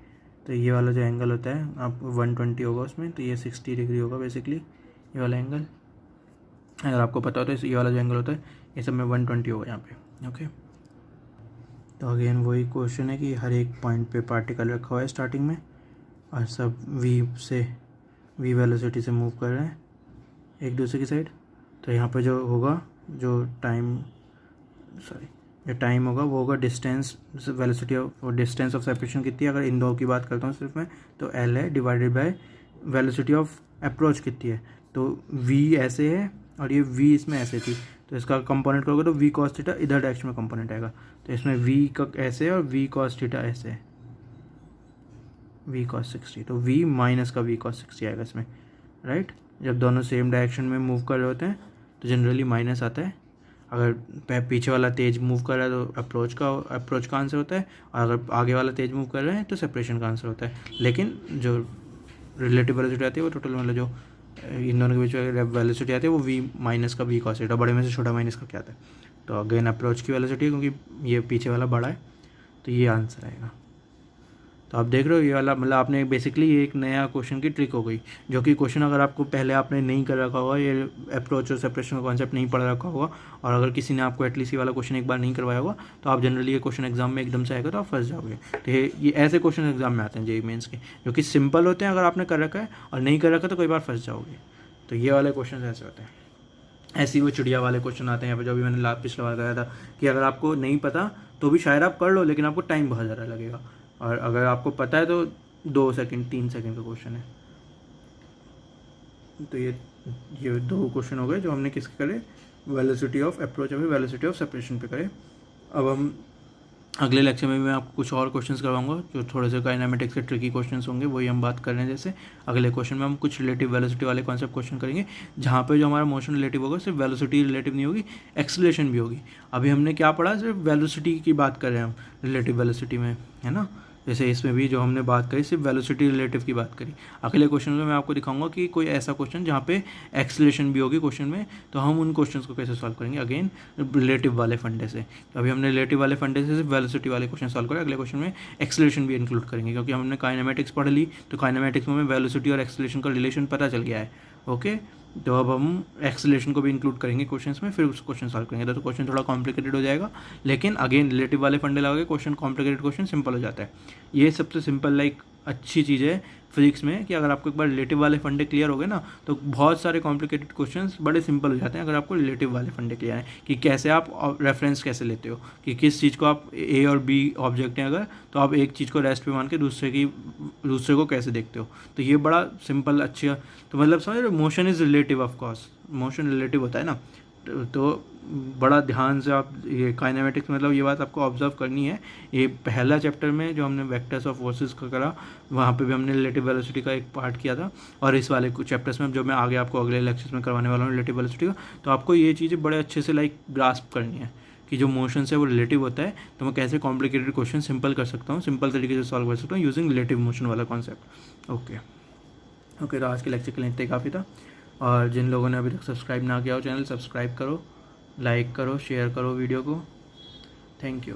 तो ये वाला जो एंगल होता है आप 120 होगा उसमें, तो ये 60 डिग्री होगा बेसिकली ये वाला एंगल। अगर आपको पता हो तो ये वाला जो एंगल होता है ये सब में 120 होगा यहाँ पे, ओके। तो अगेन वही क्वेश्चन है कि हर एक पॉइंट पे पार्टिकल रखा हुआ है स्टार्टिंग में और सब v वेलोसिटी से मूव कर रहे हैं एक दूसरे की साइड। तो यहाँ पे जो होगा, जो टाइम होगा वो होगा distance, velocity of distance of separation कितनी है, अगर इन दो की बात करता हूँ सिर्फ मैं, तो l है divided by velocity of approach कितनी है। तो v ऐसे है और ये v इसमें ऐसे थी, तो इसका कंपोनेंट करोगे तो v cos थीटा इधर डायरेक्शन में कंपोनेंट आएगा। तो इसमें v का ऐसे है और v cos थीटा ऐसे है, v cos 60, तो v माइनस का v cos 60 आएगा इसमें, राइट। जब दोनों सेम डायरेक्शन में मूव कर रहे होते हैं तो जनरली माइनस आता है। अगर पीछे वाला तेज मूव कर रहा है तो अप्रोच का आंसर होता है, और अगर आगे वाला तेज मूव कर रहे हैं तो सेपरेशन का आंसर होता है। लेकिन जो रिलेटिव वेलोसिटी आती है वो टोटल मतलब जो इन दोनों के बीच वेलोसिटी आती है वो v माइनस का v cos थीटा, बड़े में से छोटा माइनस का क्या आता है, तो अगेन अप्रोच की वेलोसिटी है क्योंकि ये पीछे वाला बड़ा है, तो ये आंसर आएगा। तो आप देख रहे हो ये वाला मतलब आपने बेसिकली ये एक नया क्वेश्चन की ट्रिक हो गई, जो कि क्वेश्चन अगर आपको पहले आपने नहीं कर रखा होगा, ये अप्रोच और सेपरेशन का कॉन्सेप्ट नहीं पढ़ रखा होगा, और अगर किसी ने आपको एटलीस्ट ये वाला क्वेश्चन एक बार नहीं करवाया होगा, तो आप जनरली ये क्वेश्चन एग्जाम में एकदम से आएगा तो आप फंस जाओगे। तो ये ऐसे क्वेश्चन एग्जाम में आते हैं जेईई मेंस के, जो कि सिंपल होते हैं अगर आपने कर रखा है, और नहीं कर रखा तो कई बार फंस जाओगे। तो ये वाले क्वेश्चन ऐसे होते हैं। ऐसे ही वो चिड़िया वाले क्वेश्चन आते हैं यहाँ पे, जो भी मैंने पिछले बार कराया था कि अगर आपको नहीं पता तो भी शायद आप कर लो, लेकिन आपको टाइम बहुत ज़्यादा लगेगा, और अगर आपको पता है तो 2 सेकंड 3 सेकंड का क्वेश्चन है। तो ये 2 क्वेश्चन हो गए जो हमने किसके करे, वेलोसिटी ऑफ अप्रोच और वेलोसिटी ऑफ सेपरेशन पे करे। अब हम अगले लेक्चर में मैं आपको कुछ और क्वेश्चंस करवाऊंगा जो थोड़े से काइनेमेटिक्स के ट्रिकी क्वेश्चंस होंगे, वही हम बात कर रहे हैं। जैसे अगले क्वेश्चन में हम कुछ रिलेटिव वेलोसिटी वाले कॉन्सेप्ट क्वेश्चन करेंगे, जहाँ पे जो हमारा मोशन रिलेटिव होगा सिर्फ वेलोसिटी रिलेटिव नहीं होगी, एक्सेलरेशन भी होगी। अभी हमने क्या पढ़ा, सिर्फ वेलोसिटी की बात कर रहे हैं हम रिलेटिव वेलोसिटी में, है ना। जैसे इसमें भी जो हमने बात करी सिर्फ वेलोसिटी रिलेटिव की बात करी। अगले क्वेश्चन में मैं आपको दिखाऊंगा कि कोई ऐसा क्वेश्चन जहाँ पे एक्सेलरेशन भी होगी क्वेश्चन में, तो हम उन क्वेश्चंस को कैसे सॉल्व करेंगे, अगेन रिलेटिव वाले फंडे से। अभी हमने रिलेटिव वाले फंडे से सिर्फ वेलोसिटी वाले क्वेश्चन सॉल्व करे, अगले क्वेश्चन में एक्सेलरेशन भी इंक्लूड करेंगे, क्योंकि हमने काइनेमेटिक्स पढ़ ली, तो काइनेमेटिक्स में वेलोसिटी और एक्सेलरेशन का रिलेशन पता चल गया है। ओके, तो अब हम एक्सेलरेशन को भी इंक्लूड करेंगे क्वेश्चंस में, फिर उस क्वेश्चन सॉल्व करेंगे। तो क्वेश्चन थोड़ा कॉम्प्लिकेटेड हो जाएगा, लेकिन अगेन रिलेटिव वाले फंडे लगा के क्वेश्चन कॉम्प्लिकेटेड क्वेश्चन सिंपल हो जाता है। ये सबसे सिंपल अच्छी चीज़ है फिजिक्स में कि अगर आपको एक बार रिलेटिव वाले फंडे क्लियर हो गए ना, तो बहुत सारे कॉम्प्लिकेटेड क्वेश्चंस बड़े सिंपल हो जाते हैं अगर आपको रिलेटिव वाले फंडे क्लियर हैं, कि कैसे आप रेफरेंस कैसे लेते हो, कि किस चीज़ को आप ए और बी ऑब्जेक्ट हैं अगर, तो आप एक चीज़ को रेस्ट पे मान के दूसरे को कैसे देखते हो। तो ये बड़ा सिंपल अच्छा, तो मतलब समझ रहे, motion is relative, of course motion relative होता है ना। तो बड़ा ध्यान से आप ये काइनेमेटिक्स मतलब ये बात आपको ऑब्जर्व करनी है। ये पहला चैप्टर में जो हमने वेक्टर्स ऑफ फोर्सेस का करा, वहाँ पे भी हमने रिलेटिव वेलोसिटी का एक पार्ट किया था, और इस वाले कुछ चैप्टर्स में जो मैं आगे आपको अगले लेक्चर्स में करवाने वाला हूँ रिलेटिव वेलोसिटी का, तो आपको ये चीज़ें बड़े अच्छे से ग्रास्प करनी है कि जो मोशन है वो रिलेटिव होता है, तो मैं कैसे कॉम्प्लिकेटेड क्वेश्चन सिंपल कर सकता हूँ, सिंपल तरीके से सॉल्व कर सकता हूँ यूजिंग रिलेटिव मोशन वाला कॉन्सेप्ट। ओके, तो आज के लेक्चर के लिए इतना ही काफ़ी था। और जिन लोगों ने अभी तक सब्सक्राइब ना किया हो चैनल, सब्सक्राइब करो, लाइक करो, शेयर करो वीडियो को। Thank you.